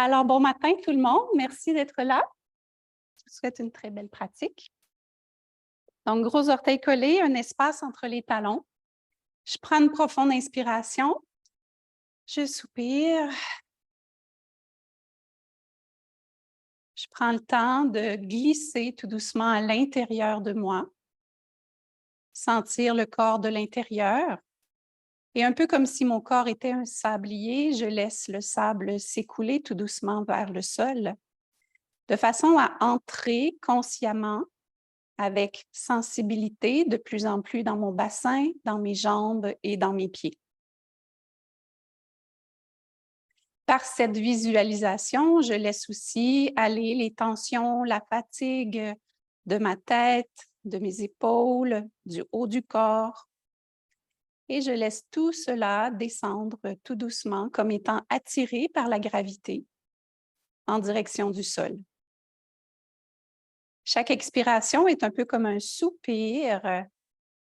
Alors, bon matin tout le monde. Merci d'être là. Je vous souhaite une très belle pratique. Donc, gros orteils collés, un espace entre les talons. Je prends une profonde inspiration. Je soupire. Je prends le temps de glisser tout doucement à l'intérieur de moi. Sentir le corps de l'intérieur. Et un peu comme si mon corps était un sablier, je laisse le sable s'écouler tout doucement vers le sol, de façon à entrer consciemment avec sensibilité de plus en plus dans mon bassin, dans mes jambes et dans mes pieds. Par cette visualisation, je laisse aussi aller les tensions, la fatigue de ma tête, de mes épaules, du haut du corps. Et je laisse tout cela descendre tout doucement comme étant attiré par la gravité en direction du sol. Chaque expiration est un peu comme un soupir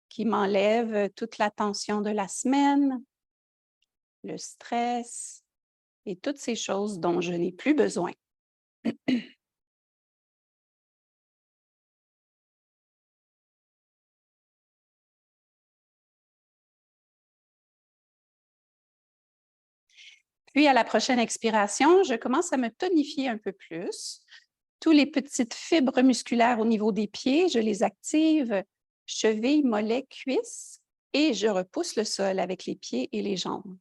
qui m'enlève toute la tension de la semaine, le stress et toutes ces choses dont je n'ai plus besoin. Puis, à la prochaine expiration, je commence à me tonifier un peu plus. Toutes les petites fibres musculaires au niveau des pieds, je les active, chevilles, mollets, cuisses, et je repousse le sol avec les pieds et les jambes.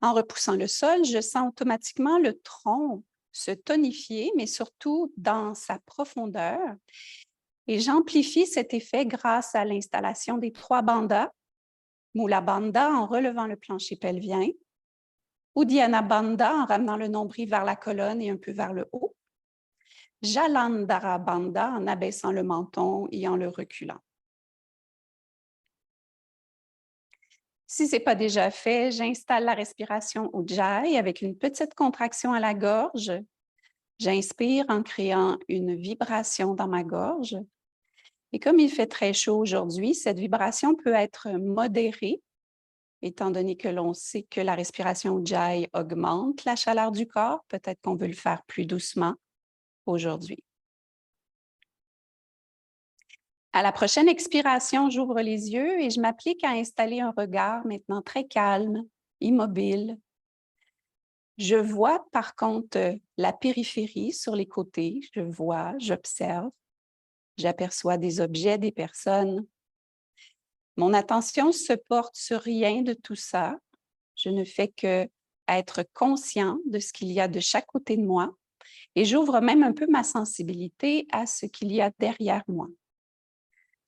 En repoussant le sol, je sens automatiquement le tronc se tonifier, mais surtout dans sa profondeur. Et j'amplifie cet effet grâce à l'installation des 3 bandhas, Mula Bandha en relevant le plancher pelvien, Uddiyana Bandha en ramenant le nombril vers la colonne et un peu vers le haut, Jalandhara Bandha en abaissant le menton et en le reculant. Si ce n'est pas déjà fait, j'installe la respiration Ujjayi avec une petite contraction à la gorge. J'inspire en créant une vibration dans ma gorge. Et comme il fait très chaud aujourd'hui, cette vibration peut être modérée, étant donné que l'on sait que la respiration Ujjayi augmente la chaleur du corps. Peut-être qu'on veut le faire plus doucement aujourd'hui. À la prochaine expiration, j'ouvre les yeux et je m'applique à installer un regard maintenant très calme, immobile. Je vois par contre la périphérie sur les côtés. Je vois, j'observe, j'aperçois des objets, des personnes. Mon attention se porte sur rien de tout ça. Je ne fais que être conscient de ce qu'il y a de chaque côté de moi et j'ouvre même un peu ma sensibilité à ce qu'il y a derrière moi.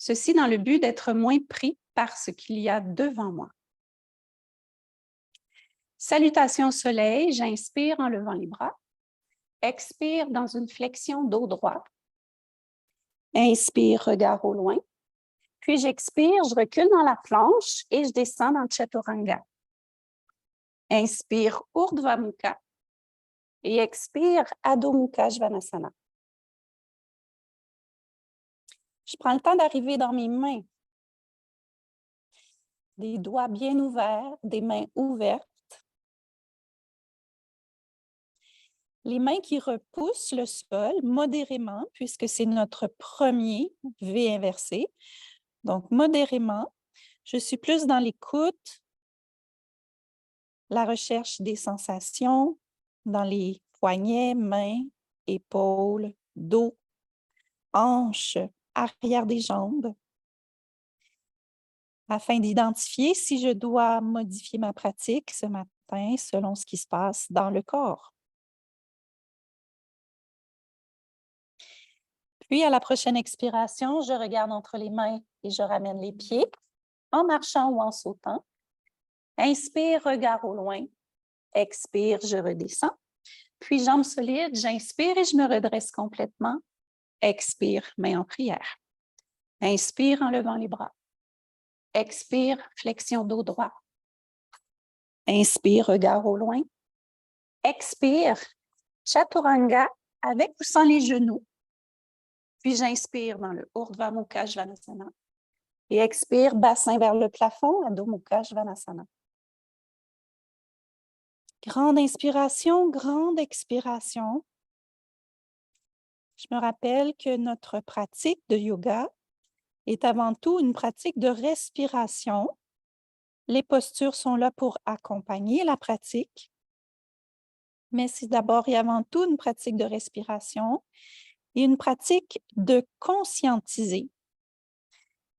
Ceci dans le but d'être moins pris par ce qu'il y a devant moi. Salutations au soleil, j'inspire en levant les bras. Expire dans une flexion dos droit. Inspire, regard au loin. Puis j'expire, je recule dans la planche et je descends dans le Chaturanga. Inspire, Urdhva Mukha. Et expire, Adho Mukha Svanasana. Je prends le temps d'arriver dans mes mains. Des doigts bien ouverts, des mains ouvertes. Les mains qui repoussent le sol modérément, puisque c'est notre premier V inversé. Donc, modérément, je suis plus dans l'écoute, la recherche des sensations, dans les poignets, mains, épaules, dos, hanches, arrière des jambes, afin d'identifier si je dois modifier ma pratique ce matin selon ce qui se passe dans le corps. Puis, à la prochaine expiration, je regarde entre les mains et je ramène les pieds en marchant ou en sautant. Inspire, regard au loin. Expire, je redescends. Puis, jambes solides, j'inspire et je me redresse complètement. Expire, main en prière. Inspire en levant les bras. Expire, flexion dos droit. Inspire, regard au loin. Expire, Chaturanga avec ou sans les genoux. Puis j'inspire dans le Urdhva Mukha Svanasana. Et expire, bassin vers le plafond, Adho Mukha Svanasana. Grande inspiration, grande expiration. Je me rappelle que notre pratique de yoga est avant tout une pratique de respiration. Les postures sont là pour accompagner la pratique, mais c'est d'abord et avant tout une pratique de respiration et une pratique de conscientiser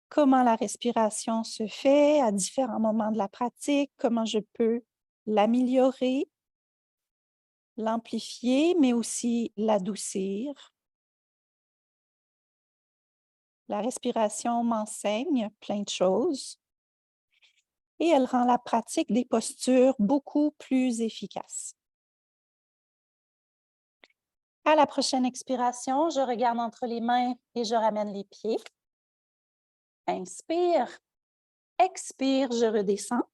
comment la respiration se fait à différents moments de la pratique, comment je peux l'améliorer, l'amplifier, mais aussi l'adoucir. La respiration m'enseigne plein de choses et elle rend la pratique des postures beaucoup plus efficace. À la prochaine expiration, je regarde entre les mains et je ramène les pieds. Inspire, expire, je redescends.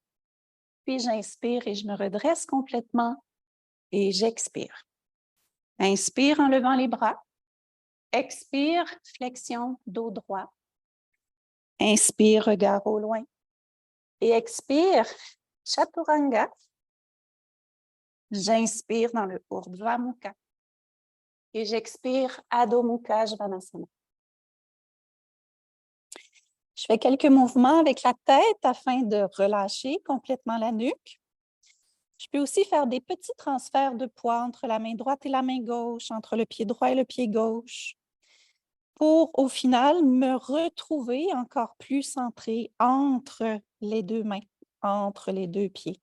Puis j'inspire et je me redresse complètement et j'expire. Inspire en levant les bras. Expire, flexion, dos droit. Inspire, regard au loin. Et expire, Chaturanga. J'inspire dans le Urdhva Mukha. Et j'expire, Adho Mukha Svanasana. Je fais quelques mouvements avec la tête afin de relâcher complètement la nuque. Je peux aussi faire des petits transferts de poids entre la main droite et la main gauche, entre le pied droit et le pied gauche, pour au final me retrouver encore plus centrée entre les deux mains, entre les deux pieds.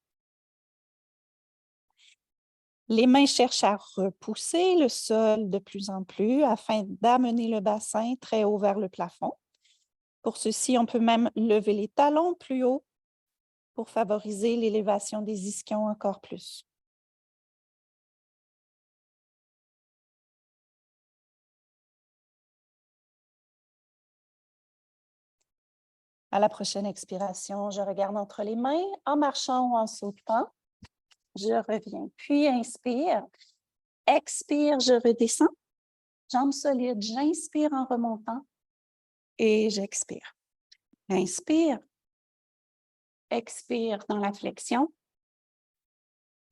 Les mains cherchent à repousser le sol de plus en plus afin d'amener le bassin très haut vers le plafond. Pour ceci, on peut même lever les talons plus haut pour favoriser l'élévation des ischions encore plus. À la prochaine expiration, je regarde entre les mains en marchant ou en sautant. Je reviens, puis inspire. Expire, je redescends. Jambes solides, j'inspire en remontant et j'expire. Inspire. Expire dans la flexion.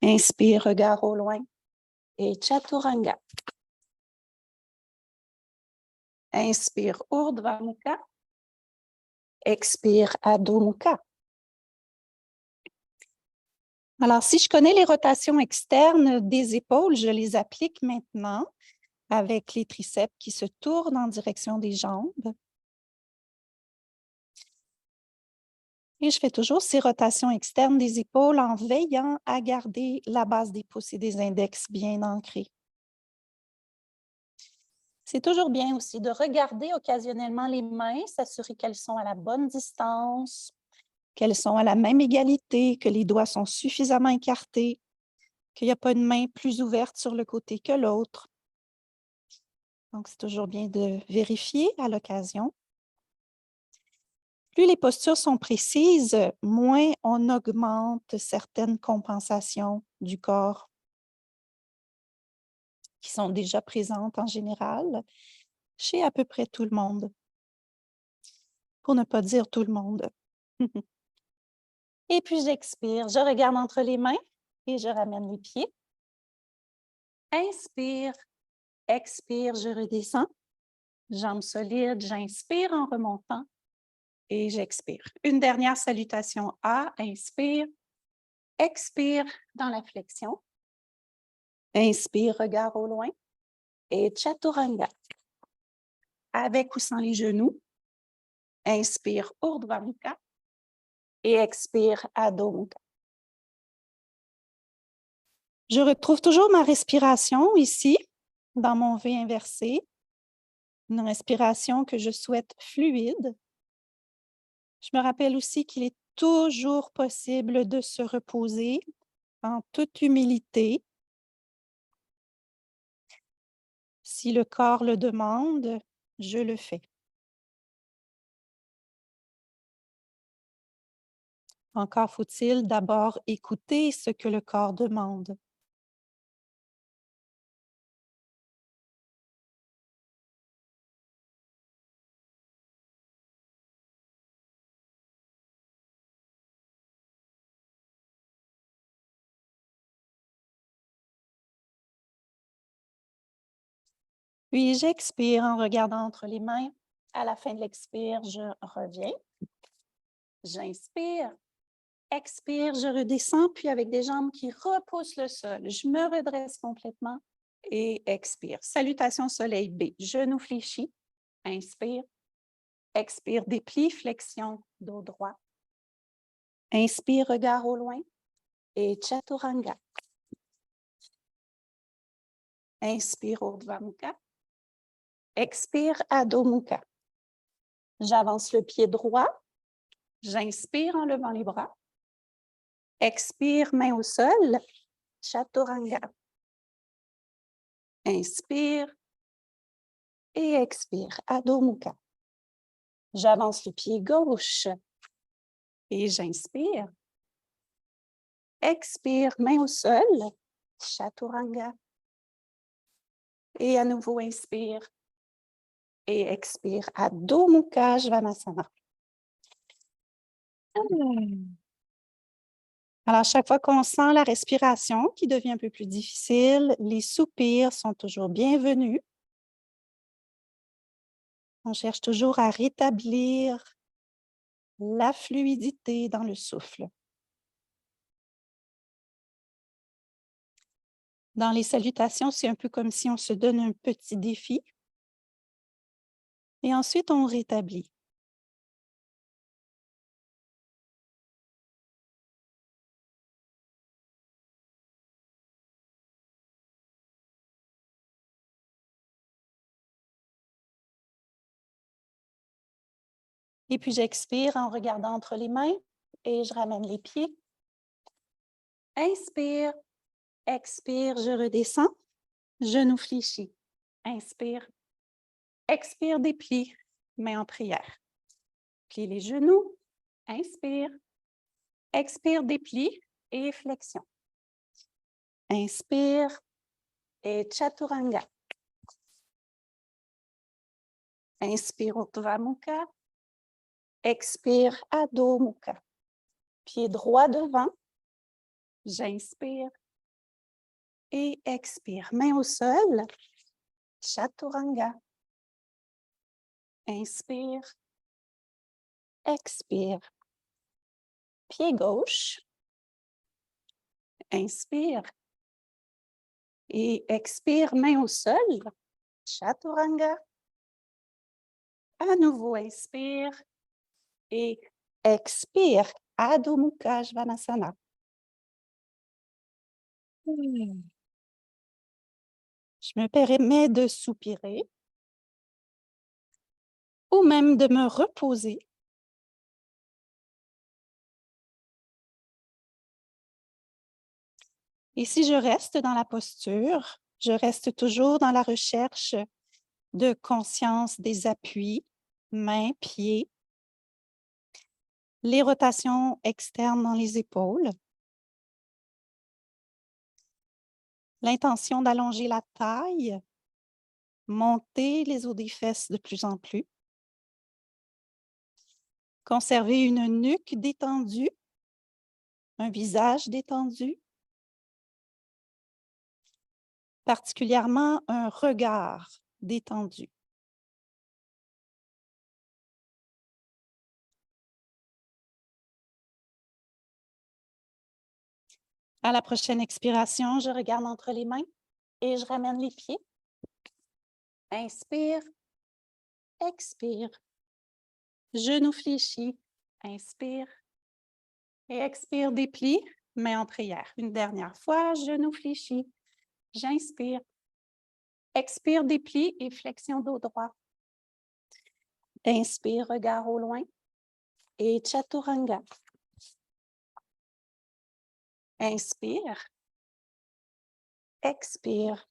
Inspire, regard au loin et Chaturanga. Inspire, Urdhva Mukha. Expire, Adho Mukha. Alors, si je connais les rotations externes des épaules, je les applique maintenant avec les triceps qui se tournent en direction des jambes. Et je fais toujours ces rotations externes des épaules en veillant à garder la base des pouces et des index bien ancrés. C'est toujours bien aussi de regarder occasionnellement les mains, s'assurer qu'elles sont à la bonne distance, qu'elles sont à la même égalité, que les doigts sont suffisamment écartés, qu'il n'y a pas une main plus ouverte sur le côté que l'autre. Donc, c'est toujours bien de vérifier à l'occasion. Plus les postures sont précises, moins on augmente certaines compensations du corps qui sont déjà présentes en général chez à peu près tout le monde, pour ne pas dire tout le monde. Et puis j'expire, je regarde entre les mains et je ramène les pieds. Inspire, expire, je redescends. Jambes solides, j'inspire en remontant et j'expire. Une dernière salutation A, inspire, expire dans la flexion. Inspire, regard au loin et Chaturanga. Avec ou sans les genoux. Inspire, Urdhva Mukha et expire, Adho Mukha. Je retrouve toujours ma respiration ici, dans mon V inversé. Une respiration que je souhaite fluide. Je me rappelle aussi qu'il est toujours possible de se reposer en toute humilité. Si le corps le demande, je le fais. Encore faut-il d'abord écouter ce que le corps demande. Puis j'expire en regardant entre les mains. À la fin de l'expire, je reviens. J'inspire. Expire, je redescends, puis avec des jambes qui repoussent le sol, je me redresse complètement et expire. Salutation soleil B. Genou fléchi. Inspire. Expire, déplie, flexion, dos droit. Inspire, regard au loin et Chaturanga. Inspire, Urdhva Mukha. Expire, Adho Mukha. J'avance le pied droit. J'inspire en levant les bras. Expire, main au sol, Chaturanga. Inspire et expire, Adho Mukha. J'avance le pied gauche et j'inspire. Expire, main au sol, Chaturanga. Et à nouveau, inspire et expire, Adho Mukha Svanasana. Alors, chaque fois qu'on sent la respiration qui devient un peu plus difficile, les soupirs sont toujours bienvenus. On cherche toujours à rétablir la fluidité dans le souffle. Dans les salutations, c'est un peu comme si on se donne un petit défi. Et ensuite, on rétablit. Et puis, j'expire en regardant entre les mains et je ramène les pieds. Inspire, expire, je redescends. Genou fléchi. Inspire. Expire, déplie, main en prière. Plie les genoux. Inspire. Expire, déplie et flexion. Inspire et Chaturanga. Inspire, Urdhva Mukha. Expire, Adho Mukha. Pied droit devant. J'inspire et expire. Main au sol, Chaturanga. Inspire, expire. Pied gauche. Inspire et expire. Main au sol, Chaturanga. À nouveau, inspire et expire. Adho Mukha Svanasana. Je me permets de soupirer ou même de me reposer. Et si je reste dans la posture, je reste toujours dans la recherche de conscience des appuis, mains, pieds, les rotations externes dans les épaules, l'intention d'allonger la taille, monter les os des fesses de plus en plus, conserver une nuque détendue, un visage détendu, particulièrement un regard détendu. À la prochaine expiration, je regarde entre les mains et je ramène les pieds. Inspire, expire. Genou fléchi, inspire et expire, déplie, main en prière. Une dernière fois, genou fléchi, j'inspire. Expire, déplie et flexion dos droit. Inspire, regard au loin et Chaturanga. Inspire. Expire.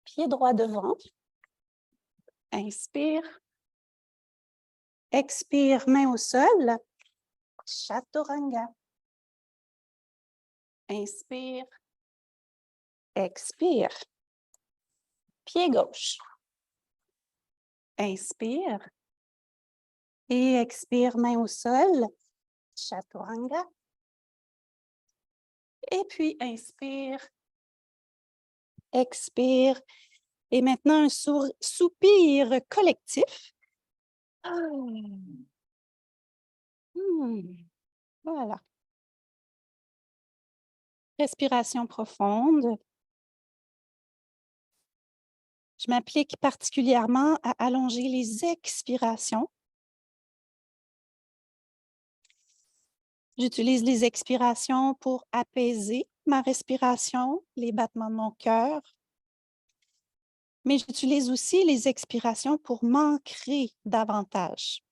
Pied droit devant. Inspire. Expire, main au sol. Chaturanga. Inspire. Expire. Pied gauche. Inspire. Et expire, main au sol. Chaturanga. Et puis inspire. Expire. Et maintenant, un soupir collectif. Voilà. Respiration profonde. Je m'applique particulièrement à allonger les expirations. J'utilise les expirations pour apaiser ma respiration, les battements de mon cœur. Mais j'utilise aussi les expirations pour m'ancrer davantage.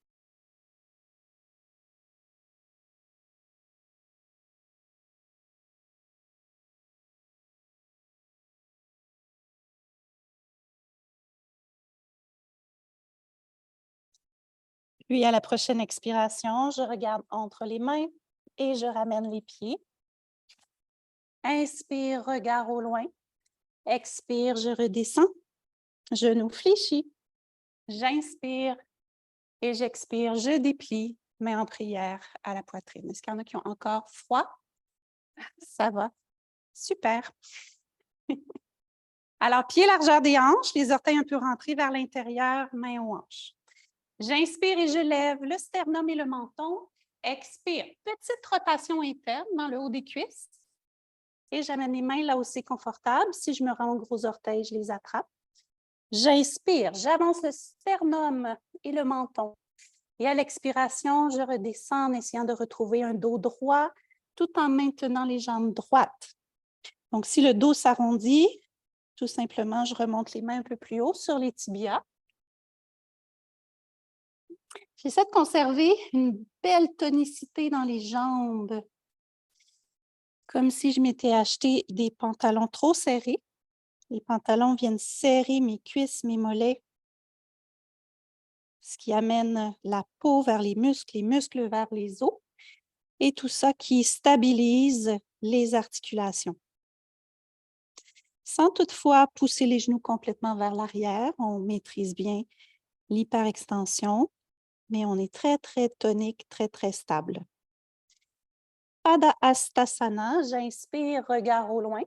Puis à la prochaine expiration, je regarde entre les mains et je ramène les pieds. Inspire, regard au loin. Expire, je redescends. Genou fléchi. J'inspire et j'expire, je déplie, main en prière à la poitrine. Est-ce qu'il y en a qui ont encore froid? Ça va. Super. Alors, pied largeur des hanches, les orteils un peu rentrés vers l'intérieur, main aux hanches. J'inspire et je lève le sternum et le menton. Expire, petite rotation interne dans le haut des cuisses. Et j'amène les mains là où c'est confortable. Si je me rends aux gros orteils, je les attrape. J'inspire, j'avance le sternum et le menton. Et à l'expiration, je redescends en essayant de retrouver un dos droit tout en maintenant les jambes droites. Donc, si le dos s'arrondit, tout simplement, je remonte les mains un peu plus haut sur les tibias. J'essaie de conserver une belle tonicité dans les jambes, comme si je m'étais acheté des pantalons trop serrés. Les pantalons viennent serrer mes cuisses, mes mollets, ce qui amène la peau vers les muscles vers les os, et tout ça qui stabilise les articulations. Sans toutefois pousser les genoux complètement vers l'arrière, on maîtrise bien l'hyperextension, mais on est très, très tonique, très, très stable. Pada Hastasana, j'inspire, regard au loin.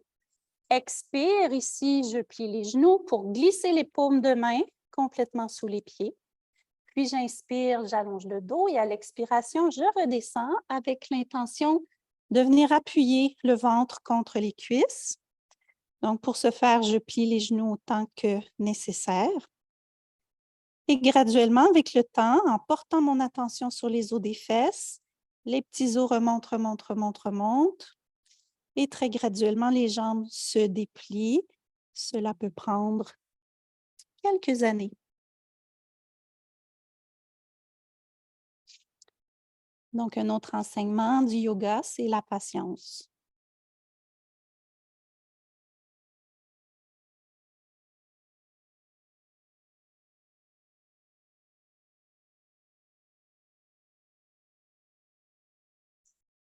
Expire, ici, je plie les genoux pour glisser les paumes de main complètement sous les pieds. Puis j'inspire, j'allonge le dos et à l'expiration, je redescends avec l'intention de venir appuyer le ventre contre les cuisses. Donc, pour ce faire, je plie les genoux autant que nécessaire. Et graduellement, avec le temps, en portant mon attention sur les os des fesses, les petits os remontent. Et très graduellement, les jambes se déplient. Cela peut prendre quelques années. Donc, un autre enseignement du yoga, c'est la patience.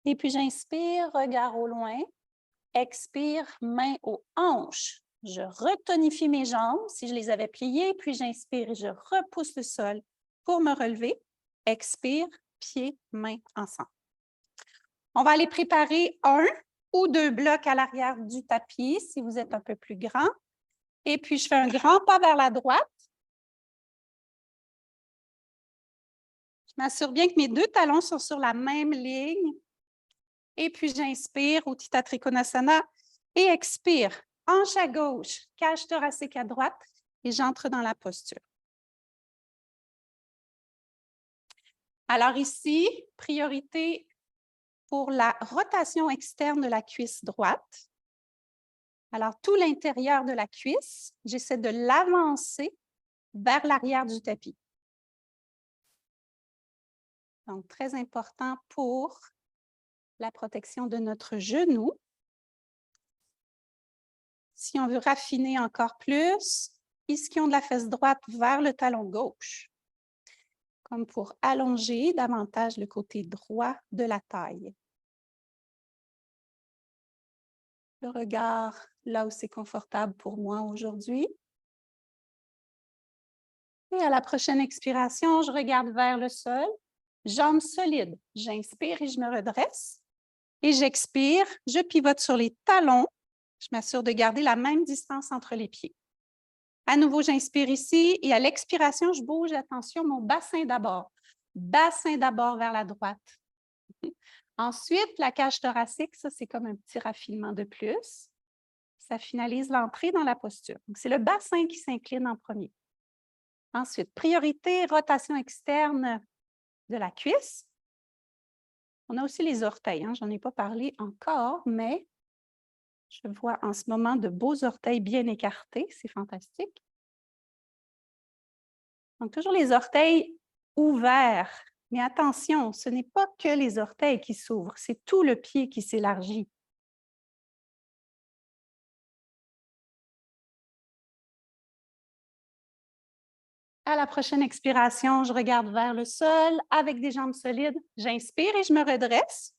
Et puis, j'inspire, regard au loin. Expire, main aux hanches. Je retonifie mes jambes si je les avais pliées, puis j'inspire et je repousse le sol pour me relever. Expire, pieds, mains ensemble. On va aller préparer 1 ou 2 blocs à l'arrière du tapis si vous êtes un peu plus grand. Et puis, je fais un grand pas vers la droite. Je m'assure bien que mes 2 talons sont sur la même ligne. Et puis, j'inspire, Utthita Trikonasana, et expire. Hanche à gauche, cage thoracique à droite, et j'entre dans la posture. Alors ici, priorité pour la rotation externe de la cuisse droite. Alors, tout l'intérieur de la cuisse, j'essaie de l'avancer vers l'arrière du tapis. Donc, très important pour la protection de notre genou. Si on veut raffiner encore plus, ischion de la fesse droite vers le talon gauche, comme pour allonger davantage le côté droit de la taille. Le regard là où c'est confortable pour moi aujourd'hui. Et à la prochaine expiration, je regarde vers le sol, jambes solides. J'inspire et je me redresse. Et j'expire, je pivote sur les talons. Je m'assure de garder la même distance entre les pieds. À nouveau, j'inspire ici et à l'expiration, je bouge, attention, mon bassin d'abord. Bassin d'abord vers la droite. Ensuite, la cage thoracique, ça, c'est comme un petit raffinement de plus. Ça finalise l'entrée dans la posture. Donc, c'est le bassin qui s'incline en premier. Ensuite, priorité, rotation externe de la cuisse. On a aussi les orteils, hein? Je n'en ai pas parlé encore, mais je vois en ce moment de beaux orteils bien écartés. C'est fantastique. Donc, toujours les orteils ouverts. Mais attention, ce n'est pas que les orteils qui s'ouvrent, c'est tout le pied qui s'élargit. À la prochaine expiration, je regarde vers le sol avec des jambes solides. J'inspire et je me redresse.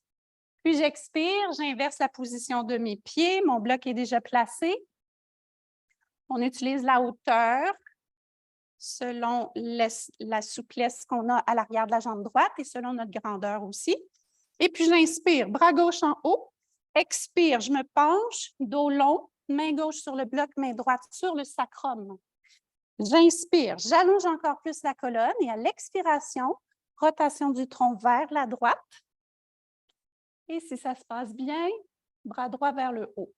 Puis j'expire, j'inverse la position de mes pieds. Mon bloc est déjà placé. On utilise la hauteur selon la souplesse qu'on a à l'arrière de la jambe droite et selon notre grandeur aussi. Et puis j'inspire, bras gauche en haut. Expire, je me penche, dos long, main gauche sur le bloc, main droite sur le sacrum. J'inspire, j'allonge encore plus la colonne et à l'expiration, rotation du tronc vers la droite. Et si ça se passe bien, bras droit vers le haut.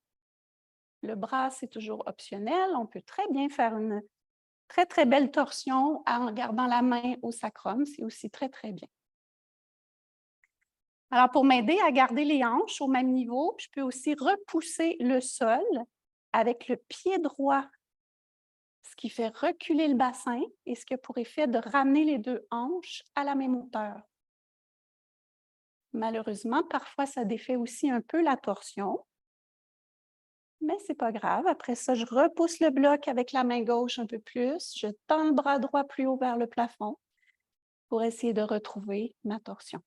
Le bras, c'est toujours optionnel. On peut très bien faire une très, très belle torsion en gardant la main au sacrum. C'est aussi très, très bien. Alors, pour m'aider à garder les hanches au même niveau, je peux aussi repousser le sol avec le pied droit, ce qui fait reculer le bassin et ce qui a pour effet de ramener les deux hanches à la même hauteur. Malheureusement, parfois, ça défait aussi un peu la torsion, mais ce n'est pas grave. Après ça, je repousse le bloc avec la main gauche un peu plus. Je tends le bras droit plus haut vers le plafond pour essayer de retrouver ma torsion.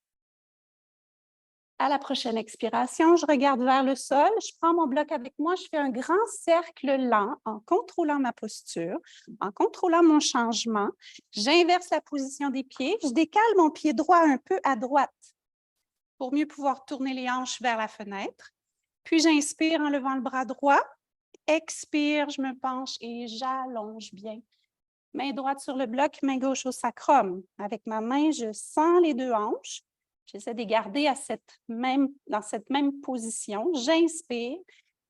À la prochaine expiration, je regarde vers le sol, je prends mon bloc avec moi, je fais un grand cercle lent en contrôlant ma posture, en contrôlant mon changement. J'inverse la position des pieds, je décale mon pied droit un peu à droite pour mieux pouvoir tourner les hanches vers la fenêtre. Puis j'inspire en levant le bras droit, expire, je me penche et j'allonge bien. Main droite sur le bloc, main gauche au sacrum. Avec ma main, je sens les deux hanches. J'essaie de les garder dans cette même position. J'inspire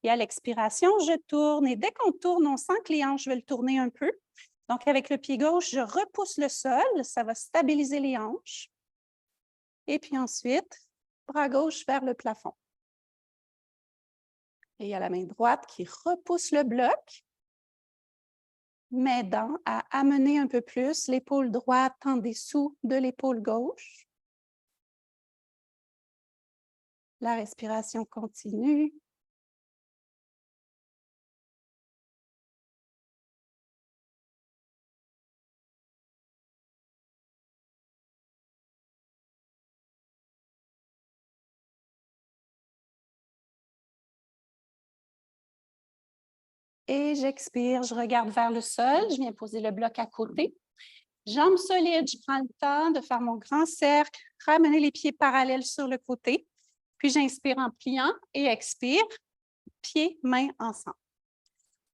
et à l'expiration, je tourne. Et dès qu'on tourne, on sent que les hanches veulent tourner un peu. Donc, avec le pied gauche, je repousse le sol. Ça va stabiliser les hanches. Et puis ensuite, bras gauche vers le plafond. Et il y a la main droite qui repousse le bloc, m'aidant à amener un peu plus l'épaule droite en dessous de l'épaule gauche. La respiration continue. Et j'expire, je regarde vers le sol. Je viens poser le bloc à côté. Jambes solides, je prends le temps de faire mon grand cercle, ramener les pieds parallèles sur le côté. Puis j'inspire en pliant et expire, pieds, mains ensemble.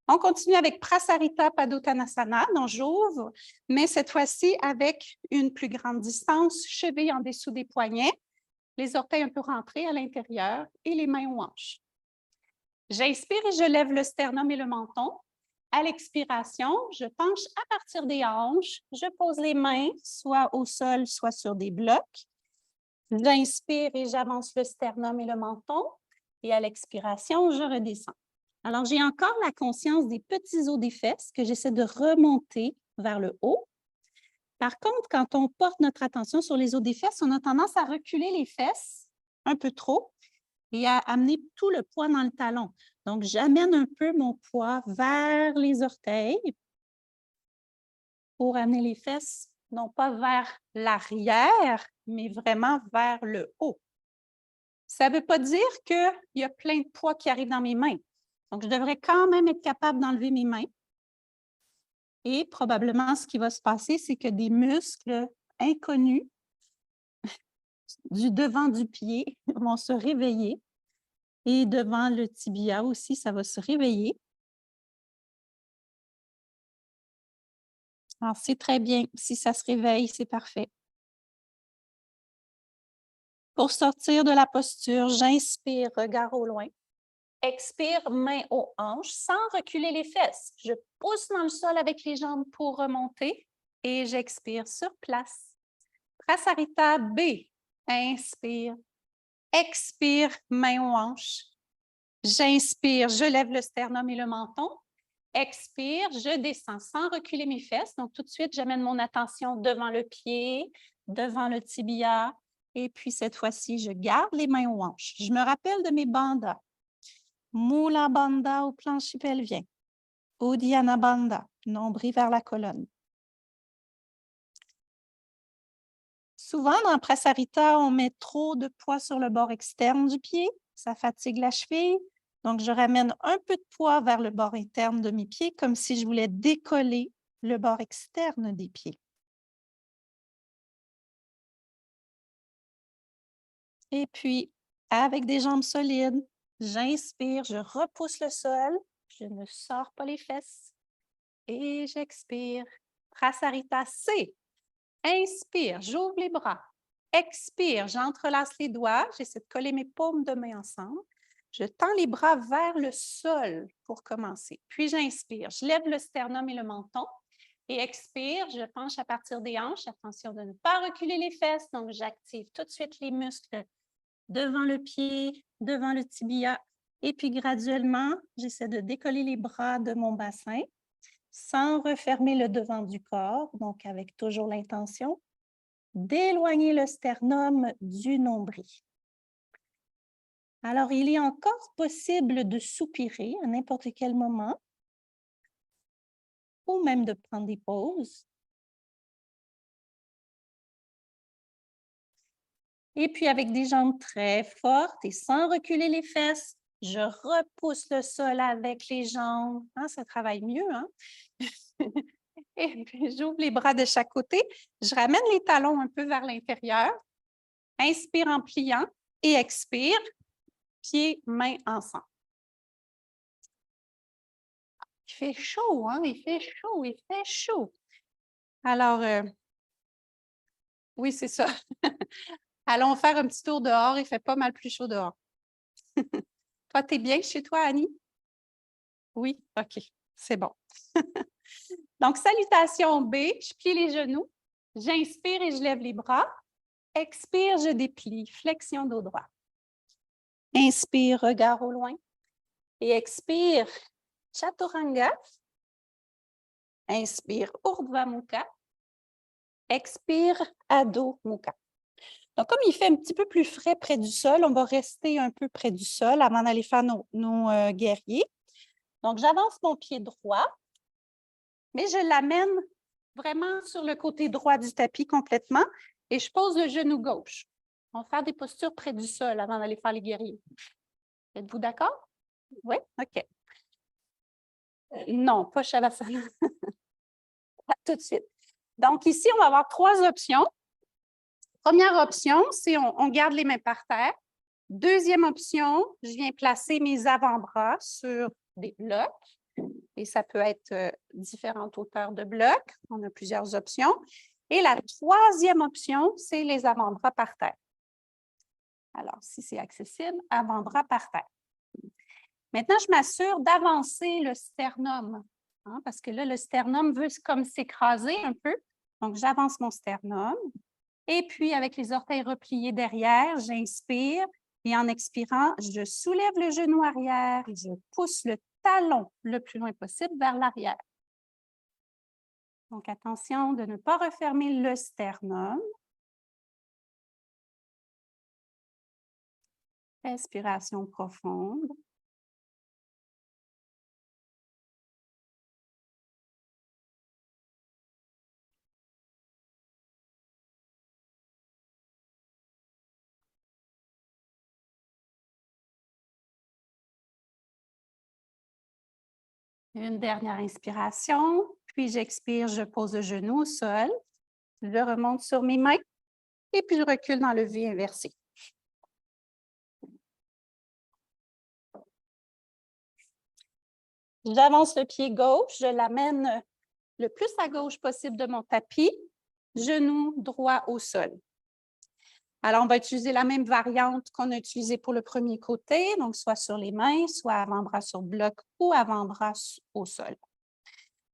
On continue avec Prasarita Padottanasana, dont j'ouvre, mais cette fois-ci avec une plus grande distance, cheville en dessous des poignets, les orteils un peu rentrés à l'intérieur et les mains aux hanches. J'inspire et je lève le sternum et le menton. À l'expiration, je penche à partir des hanches, je pose les mains soit au sol, soit sur des blocs. J'inspire et j'avance le sternum et le menton. Et à l'expiration, je redescends. Alors, j'ai encore la conscience des petits os des fesses que j'essaie de remonter vers le haut. Par contre, quand on porte notre attention sur les os des fesses, on a tendance à reculer les fesses un peu trop et à amener tout le poids dans le talon. Donc, j'amène un peu mon poids vers les orteils pour amener les fesses, non pas vers l'arrière, mais vraiment vers le haut. Ça ne veut pas dire qu'il y a plein de poids qui arrive dans mes mains. Donc, je devrais quand même être capable d'enlever mes mains. Et probablement, ce qui va se passer, c'est que des muscles inconnus du devant du pied vont se réveiller. Et devant le tibia aussi, ça va se réveiller. Alors, c'est très bien. Si ça se réveille, c'est parfait. Pour sortir de la posture, j'inspire, regard au loin. Expire, main aux hanches, sans reculer les fesses. Je pousse dans le sol avec les jambes pour remonter et j'expire sur place. Prasarita B. Inspire. Expire, main aux hanches. J'inspire, je lève le sternum et le menton. Expire, je descends sans reculer mes fesses. Donc, tout de suite, j'amène mon attention devant le pied, devant le tibia. Et puis, cette fois-ci, je garde les mains aux hanches. Je me rappelle de mes bandhas. Mula Bandha au plancher pelvien. Uddiyana Bandha, nombril vers la colonne. Souvent, dans Prasarita, on met trop de poids sur le bord externe du pied. Ça fatigue la cheville. Donc, je ramène un peu de poids vers le bord interne de mes pieds, comme si je voulais décoller le bord externe des pieds. Et puis, avec des jambes solides, j'inspire, je repousse le sol, je ne sors pas les fesses. Et j'expire. Prasarita C. Inspire, j'ouvre les bras. Expire, j'entrelace les doigts. J'essaie de coller mes paumes de main ensemble. Je tends les bras vers le sol pour commencer. Puis j'inspire, je lève le sternum et le menton. Et expire, je penche à partir des hanches. Attention de ne pas reculer les fesses. Donc, j'active tout de suite les muscles devant le pied, devant le tibia. Et puis, graduellement, j'essaie de décoller les bras de mon bassin sans refermer le devant du corps, donc avec toujours l'intention d'éloigner le sternum du nombril. Alors, il est encore possible de soupirer à n'importe quel moment ou même de prendre des pauses. Et puis, avec des jambes très fortes et sans reculer les fesses, je repousse le sol avec les jambes. Hein, ça travaille mieux, hein? Et puis, j'ouvre les bras de chaque côté. Je ramène les talons un peu vers l'intérieur. Inspire en pliant et expire, pieds, mains ensemble. Il fait chaud, hein? Il fait chaud, il fait chaud. Alors, oui, c'est ça. Allons faire un petit tour dehors. Il fait pas mal plus chaud dehors. Toi, tu es bien chez toi, Annie? Oui? OK, c'est bon. Donc, salutation B, je plie les genoux. J'inspire et je lève les bras. Expire, je déplie. Flexion dos droit. Inspire, regard au loin. Et expire, Chaturanga. Inspire, Urdhva Mukha. Expire, Adho Mukha. Donc, comme il fait un petit peu plus frais près du sol, on va rester un peu près du sol avant d'aller faire nos guerriers. Donc, j'avance mon pied droit, mais je l'amène vraiment sur le côté droit du tapis complètement et je pose le genou gauche. On va faire des postures près du sol avant d'aller faire les guerriers. Êtes-vous d'accord? Oui? OK. Non, pas Shavasana. Tout de suite. Donc, ici, on va avoir 3 options. Première option, c'est on garde les mains par terre. Deuxième option, je viens placer mes avant-bras sur des blocs. Et ça peut être différentes hauteurs de blocs. On a plusieurs options. Et la troisième option, c'est les avant-bras par terre. Alors, si c'est accessible, avant-bras par terre. Maintenant, je m'assure d'avancer le sternum, hein, parce que là, le sternum veut comme s'écraser un peu. Donc, j'avance mon sternum. Et puis, avec les orteils repliés derrière, j'inspire. Et en expirant, je soulève le genou arrière. Je pousse le talon le plus loin possible vers l'arrière. Donc, attention de ne pas refermer le sternum. Respiration profonde. Une dernière inspiration, puis j'expire, je pose le genou au sol, je remonte sur mes mains et puis je recule dans le V inversé. J'avance le pied gauche, je l'amène le plus à gauche possible de mon tapis, genou droit au sol. Alors, on va utiliser la même variante qu'on a utilisée pour le premier côté, donc soit sur les mains, soit avant-bras sur bloc ou avant-bras au sol.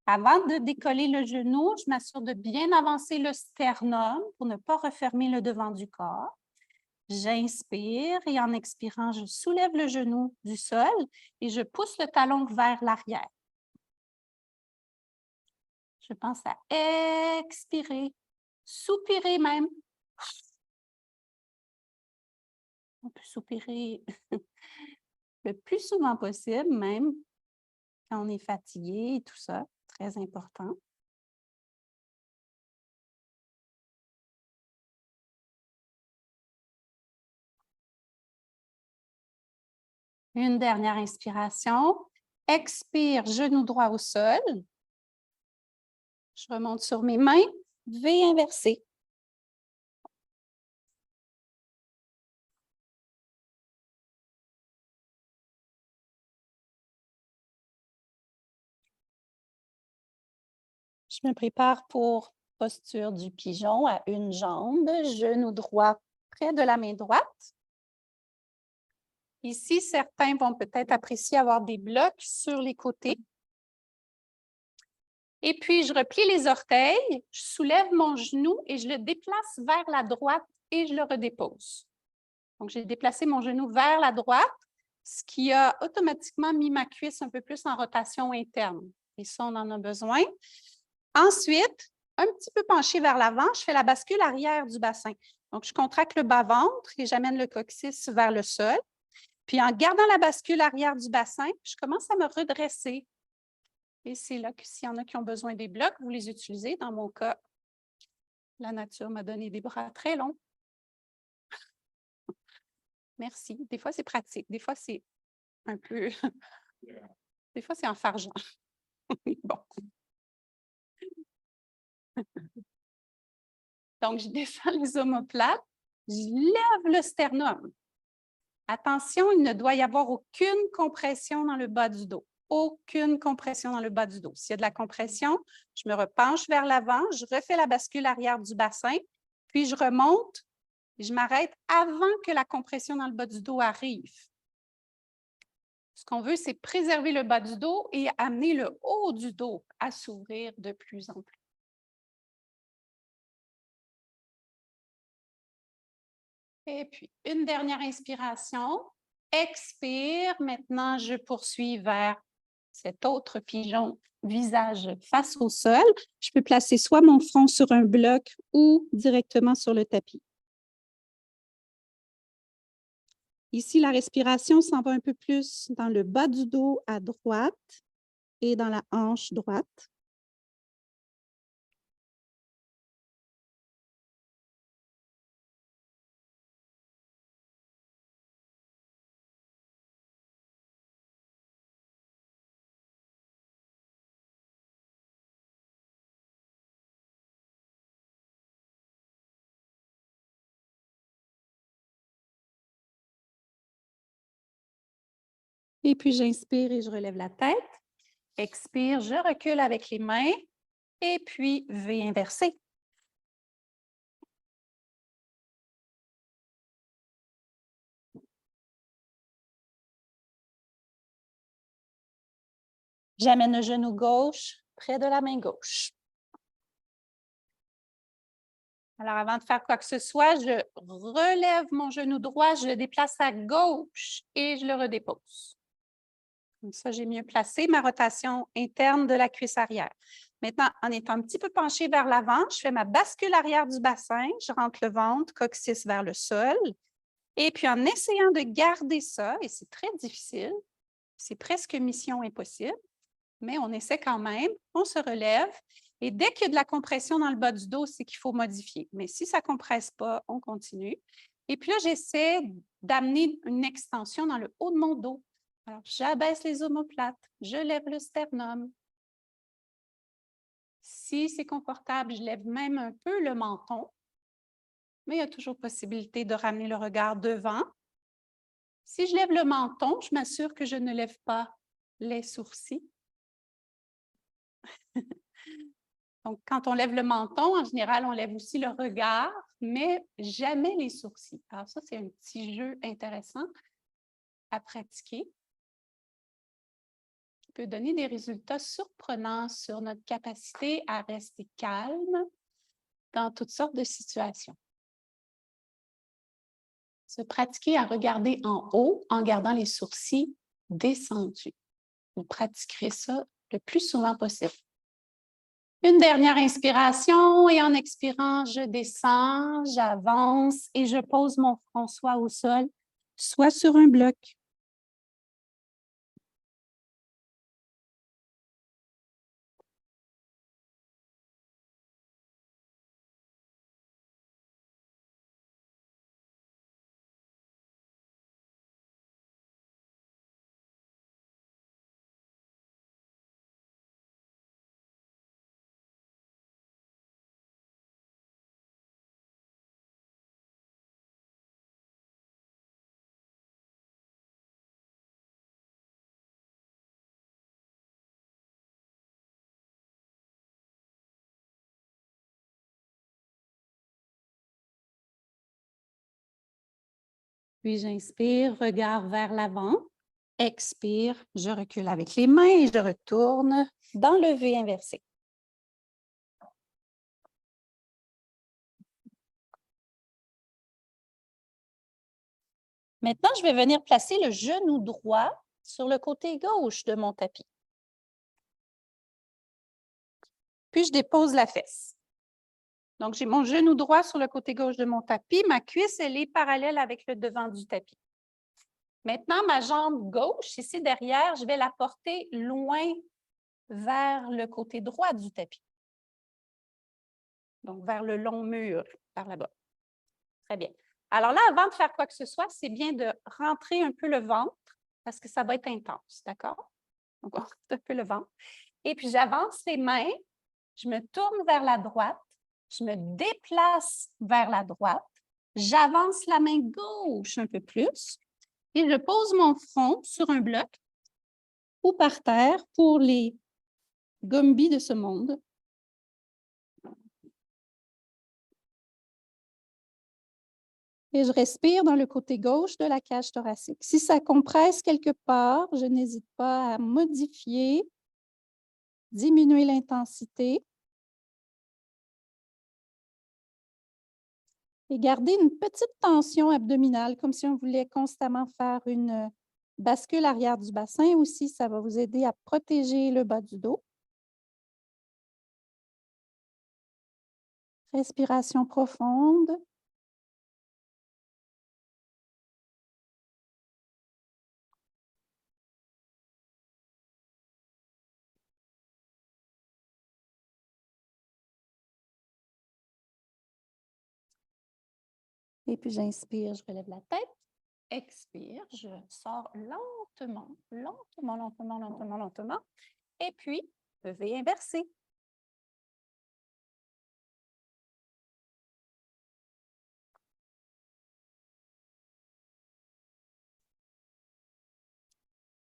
Avant de décoller le genou, je m'assure de bien avancer le sternum pour ne pas refermer le devant du corps. J'inspire et en expirant, je soulève le genou du sol et je pousse le talon vers l'arrière. Je pense à expirer, soupirer même. On peut soupirer le plus souvent possible, même quand on est fatigué et tout ça, très important. Une dernière inspiration. Expire, genou droit au sol. Je remonte sur mes mains, V inversé. Je me prépare pour posture du pigeon à une jambe, genou droit près de la main droite. Ici, certains vont peut-être apprécier avoir des blocs sur les côtés. Et puis, je replie les orteils, je soulève mon genou et je le déplace vers la droite et je le redépose. Donc, j'ai déplacé mon genou vers la droite, ce qui a automatiquement mis ma cuisse un peu plus en rotation interne. Et ça, on en a besoin. Ensuite, un petit peu penché vers l'avant, je fais la bascule arrière du bassin. Donc, je contracte le bas-ventre et j'amène le coccyx vers le sol. Puis, en gardant la bascule arrière du bassin, je commence à me redresser. Et c'est là que s'il y en a qui ont besoin des blocs, vous les utilisez. Dans mon cas, la nature m'a donné des bras très longs. Merci. Des fois, c'est pratique. Des fois, c'est un peu... Des fois, c'est enfargeant. Bon. Donc, je descends les omoplates. Je lève le sternum. Attention, il ne doit y avoir aucune compression dans le bas du dos. Aucune compression dans le bas du dos. S'il y a de la compression, je me repenche vers l'avant, je refais la bascule arrière du bassin, puis je remonte et je m'arrête avant que la compression dans le bas du dos arrive. Ce qu'on veut, c'est préserver le bas du dos et amener le haut du dos à s'ouvrir de plus en plus. Et puis, une dernière inspiration. Expire. Maintenant, je poursuis vers cet autre pigeon, visage face au sol. Je peux placer soit mon front sur un bloc ou directement sur le tapis. Ici, la respiration s'en va un peu plus dans le bas du dos à droite et dans la hanche droite. Et puis, j'inspire et je relève la tête. Expire, je recule avec les mains. Et puis, V inversé. J'amène le genou gauche près de la main gauche. Alors, avant de faire quoi que ce soit, je relève mon genou droit, je le déplace à gauche et je le redépose. Comme ça, j'ai mieux placé ma rotation interne de la cuisse arrière. Maintenant, en étant un petit peu penchée vers l'avant, je fais ma bascule arrière du bassin, je rentre le ventre, coccyx vers le sol. Et puis, en essayant de garder ça, et c'est très difficile, c'est presque mission impossible, mais on essaie quand même, on se relève. Et dès qu'il y a de la compression dans le bas du dos, c'est qu'il faut modifier. Mais si ça ne compresse pas, on continue. Et puis là, j'essaie d'amener une extension dans le haut de mon dos. Alors, j'abaisse les omoplates, je lève le sternum. Si c'est confortable, je lève même un peu le menton. Mais il y a toujours possibilité de ramener le regard devant. Si je lève le menton, je m'assure que je ne lève pas les sourcils. Donc, quand on lève le menton, en général, on lève aussi le regard, mais jamais les sourcils. Alors ça, c'est un petit jeu intéressant à pratiquer qui peut donner des résultats surprenants sur notre capacité à rester calme dans toutes sortes de situations. Se pratiquer à regarder en haut en gardant les sourcils descendus. Vous pratiquerez ça le plus souvent possible. Une dernière inspiration et en expirant, je descends, j'avance et je pose mon front soit au sol, soit sur un bloc. Puis j'inspire, regard vers l'avant. Expire, je recule avec les mains et je retourne dans le V inversé. Maintenant, je vais venir placer le genou droit sur le côté gauche de mon tapis. Puis je dépose la fesse. Donc, j'ai mon genou droit sur le côté gauche de mon tapis. Ma cuisse, elle est parallèle avec le devant du tapis. Maintenant, ma jambe gauche, ici derrière, je vais la porter loin vers le côté droit du tapis. Donc, vers le long mur, par là-bas. Très bien. Alors là, avant de faire quoi que ce soit, c'est bien de rentrer un peu le ventre parce que ça va être intense, d'accord? Donc, on rentre un peu le ventre. Et puis, j'avance les mains, je me tourne vers la droite, je me déplace vers la droite, j'avance la main gauche un peu plus et je pose mon front sur un bloc ou par terre pour les Gumby de ce monde. Et je respire dans le côté gauche de la cage thoracique. Si ça compresse quelque part, je n'hésite pas à modifier, diminuer l'intensité et garder une petite tension abdominale, comme si on voulait constamment faire une bascule arrière du bassin. Aussi, ça va vous aider à protéger le bas du dos. Respiration profonde. Et puis, j'inspire, je relève la tête. Expire, je sors lentement, lentement, lentement, lentement, lentement. Et puis, V inversé.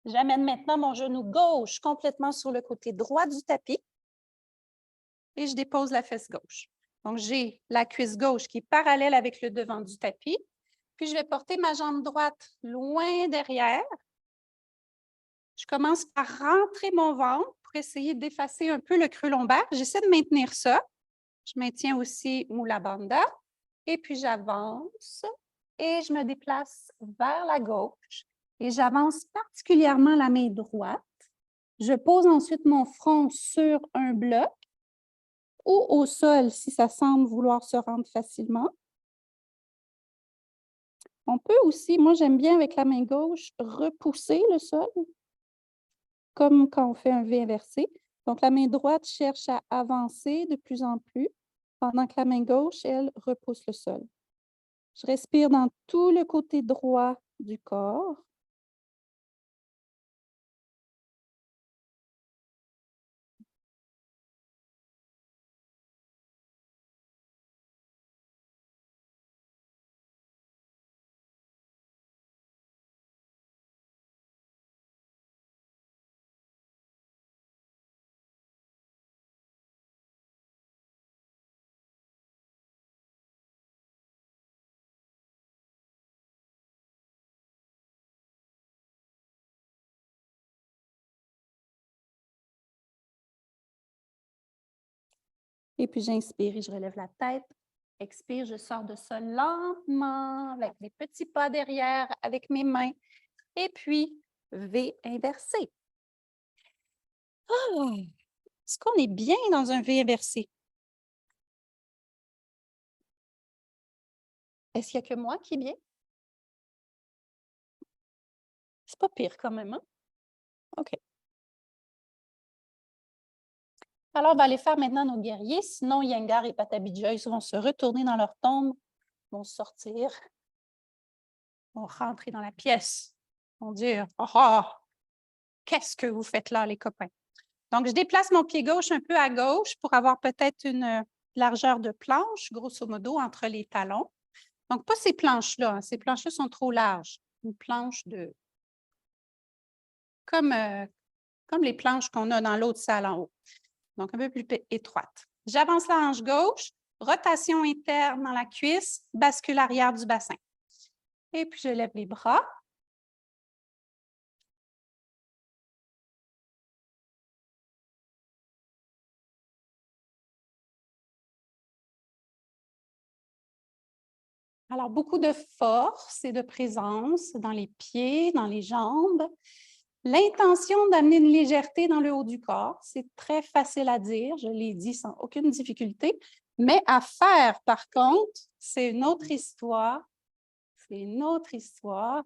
J'amène maintenant mon genou gauche complètement sur le côté droit du tapis et je dépose la fesse gauche. Donc, j'ai la cuisse gauche qui est parallèle avec le devant du tapis. Puis, je vais porter ma jambe droite loin derrière. Je commence par rentrer mon ventre pour essayer d'effacer un peu le creux lombaire. J'essaie de maintenir ça. Je maintiens aussi Mula Bandha. Et puis, j'avance et je me déplace vers la gauche. Et j'avance particulièrement la main droite. Je pose ensuite mon front sur un bloc ou au sol si ça semble vouloir se rendre facilement. On peut aussi, moi j'aime bien avec la main gauche, repousser le sol, comme quand on fait un V inversé. Donc la main droite cherche à avancer de plus en plus, pendant que la main gauche, elle, repousse le sol. Je respire dans tout le côté droit du corps. Et puis, j'inspire et je relève la tête. Expire, je sors de ça lentement avec des petits pas derrière, avec mes mains. Et puis, V inversé. Ah! Est-ce qu'on est bien dans un V inversé? Est-ce qu'il n'y a que moi qui est bien? C'est pas pire quand même, hein? OK. Alors, on va aller faire maintenant nos guerriers. Sinon, Iyengar et Pattabhi-Jois vont se retourner dans leur tombe, vont sortir, vont rentrer dans la pièce, vont dire « Oh, qu'est-ce que vous faites là, les copains? » Donc, je déplace mon pied gauche un peu à gauche pour avoir peut-être une largeur de planche, grosso modo, entre les talons. Donc, pas ces planches-là. Hein. Ces planches-là sont trop larges. Une planche de... Comme les planches qu'on a dans l'autre salle en haut. Donc, un peu plus étroite. J'avance la hanche gauche, rotation interne dans la cuisse, bascule arrière du bassin. Et puis, je lève les bras. Alors, beaucoup de force et de présence dans les pieds, dans les jambes. L'intention d'amener une légèreté dans le haut du corps, c'est très facile à dire, je l'ai dit sans aucune difficulté, mais à faire, par contre, c'est une autre histoire. C'est une autre histoire.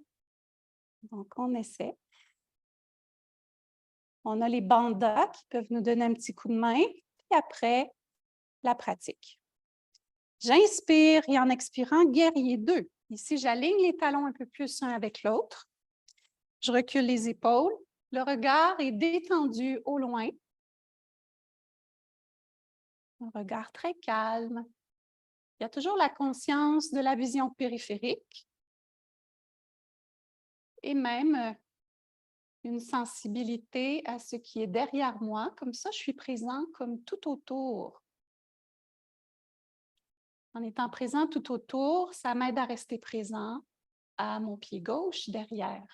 Donc, on essaie. On a les bandas qui peuvent nous donner un petit coup de main, puis après, la pratique. J'inspire et en expirant, guerrier 2. Ici, j'aligne les talons un peu plus un avec l'autre. Je recule les épaules. Le regard est détendu au loin. Un regard très calme. Il y a toujours la conscience de la vision périphérique et même une sensibilité à ce qui est derrière moi. Comme ça, je suis présent comme tout autour. En étant présent tout autour, ça m'aide à rester présent à mon pied gauche derrière.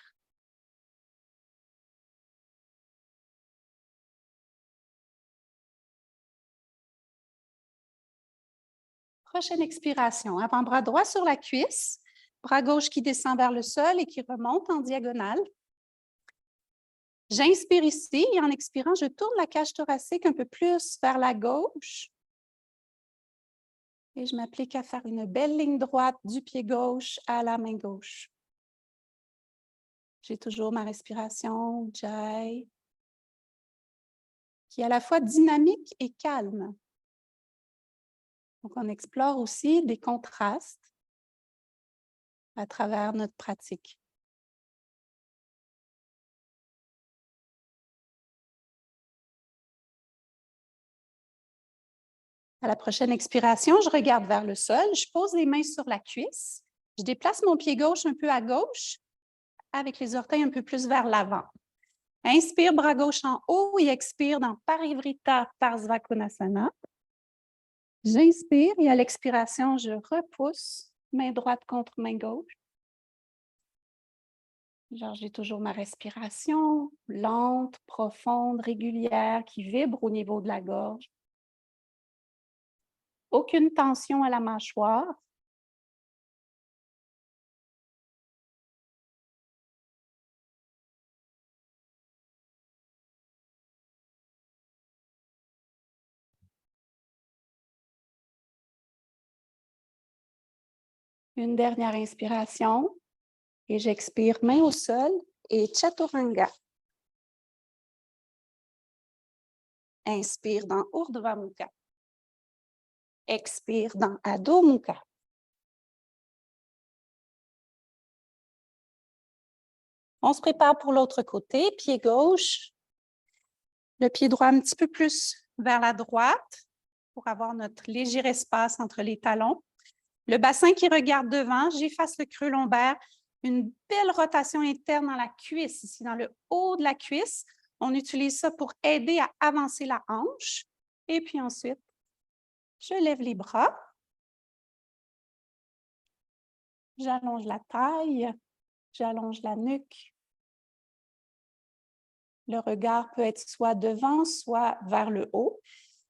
Prochaine expiration, avant-bras droit sur la cuisse, bras gauche qui descend vers le sol et qui remonte en diagonale. J'inspire ici et en expirant, je tourne la cage thoracique un peu plus vers la gauche. Et je m'applique à faire une belle ligne droite du pied gauche à la main gauche. J'ai toujours ma respiration, Jai, qui est à la fois dynamique et calme. Donc, on explore aussi des contrastes à travers notre pratique. À la prochaine expiration, je regarde vers le sol, je pose les mains sur la cuisse, je déplace mon pied gauche un peu à gauche avec les orteils un peu plus vers l'avant. Inspire, bras gauche en haut et expire dans Parivrita Parsvakonasana. J'inspire et à l'expiration, je repousse, main droite contre main gauche. Genre, j'ai toujours ma respiration lente, profonde, régulière, qui vibre au niveau de la gorge. Aucune tension à la mâchoire. Une dernière inspiration et j'expire main au sol et Chaturanga. Inspire dans Urdhva Mukha. Expire dans Adho Mukha. On se prépare pour l'autre côté, pied gauche, le pied droit un petit peu plus vers la droite pour avoir notre léger espace entre les talons. Le bassin qui regarde devant, j'efface le creux lombaire, une belle rotation interne dans la cuisse, ici dans le haut de la cuisse. On utilise ça pour aider à avancer la hanche. Et puis ensuite, je lève les bras. J'allonge la taille, j'allonge la nuque. Le regard peut être soit devant, soit vers le haut.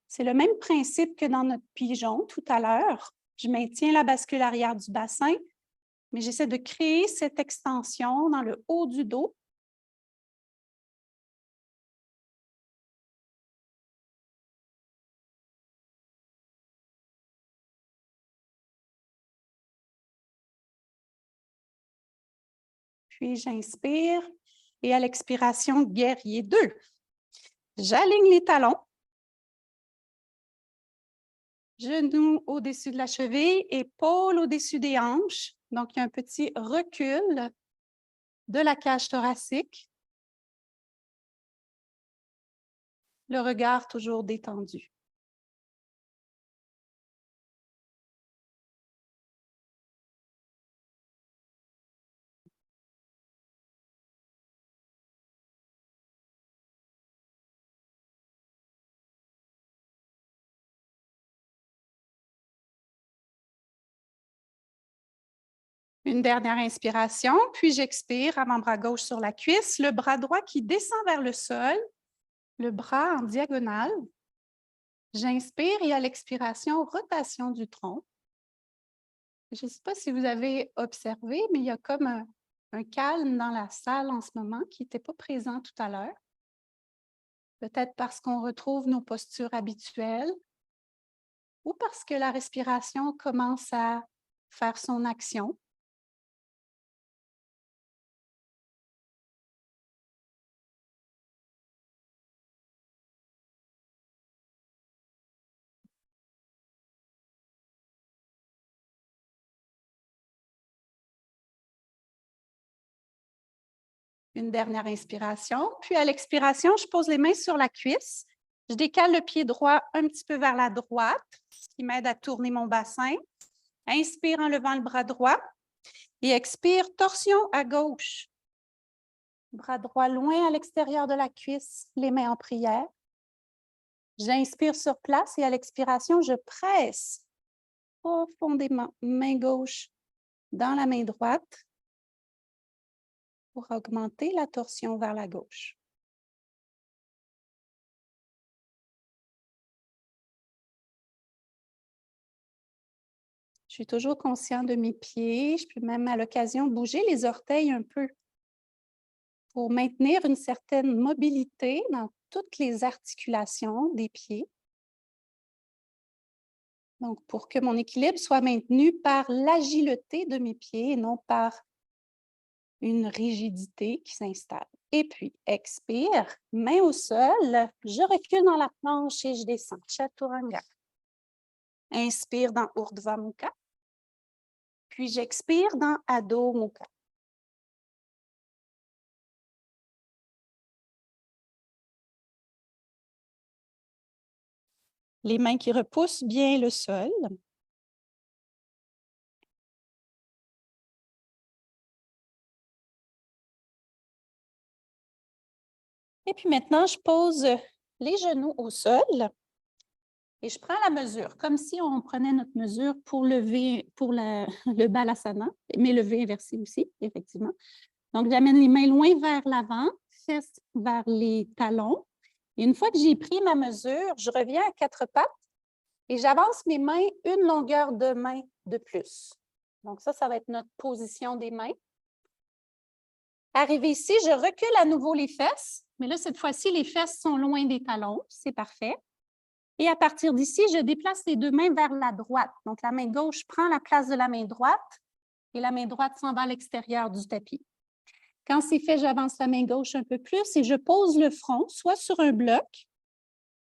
C'est le même principe que dans notre pigeon tout à l'heure. Je maintiens la bascule arrière du bassin, mais j'essaie de créer cette extension dans le haut du dos. Puis j'inspire et à l'expiration, guerrier 2. J'aligne les talons. Genoux au-dessus de la cheville, épaules au-dessus des hanches. Donc, il y a un petit recul de la cage thoracique. Le regard toujours détendu. Une dernière inspiration, puis j'expire, avant-bras gauche sur la cuisse, le bras droit qui descend vers le sol, le bras en diagonale. J'inspire et à l'expiration, rotation du tronc. Je ne sais pas si vous avez observé, mais il y a comme un calme dans la salle en ce moment qui n'était pas présent tout à l'heure. Peut-être parce qu'on retrouve nos postures habituelles ou parce que la respiration commence à faire son action. Une dernière inspiration. Puis à l'expiration, je pose les mains sur la cuisse. Je décale le pied droit un petit peu vers la droite, ce qui m'aide à tourner mon bassin. Inspire en levant le bras droit et expire, torsion à gauche. Bras droit loin à l'extérieur de la cuisse, les mains en prière. J'inspire sur place et à l'expiration, je presse profondément main gauche dans la main droite pour augmenter la torsion vers la gauche. Je suis toujours conscient de mes pieds. Je peux même à l'occasion bouger les orteils un peu pour maintenir une certaine mobilité dans toutes les articulations des pieds. Donc, pour que mon équilibre soit maintenu par l'agilité de mes pieds et non par une rigidité qui s'installe. Et puis, expire, main au sol, je recule dans la planche et je descends, Chaturanga. Inspire dans Urdhva Mukha, puis j'expire dans Adho Mukha. Les mains qui repoussent bien le sol. Et puis maintenant, je pose les genoux au sol et je prends la mesure, comme si on prenait notre mesure pour lever, pour le Balasana, mais lever inversé aussi, effectivement. Donc, j'amène les mains loin vers l'avant, fesses vers les talons. Et une fois que j'ai pris ma mesure, je reviens à quatre pattes et j'avance mes mains une longueur de main de plus. Donc, ça va être notre position des mains. Arrivé ici, je recule à nouveau les fesses, mais là, cette fois-ci, les fesses sont loin des talons, c'est parfait. Et à partir d'ici, je déplace les deux mains vers la droite. Donc, la main gauche prend la place de la main droite et la main droite s'en va à l'extérieur du tapis. Quand c'est fait, j'avance la main gauche un peu plus et je pose le front, soit sur un bloc,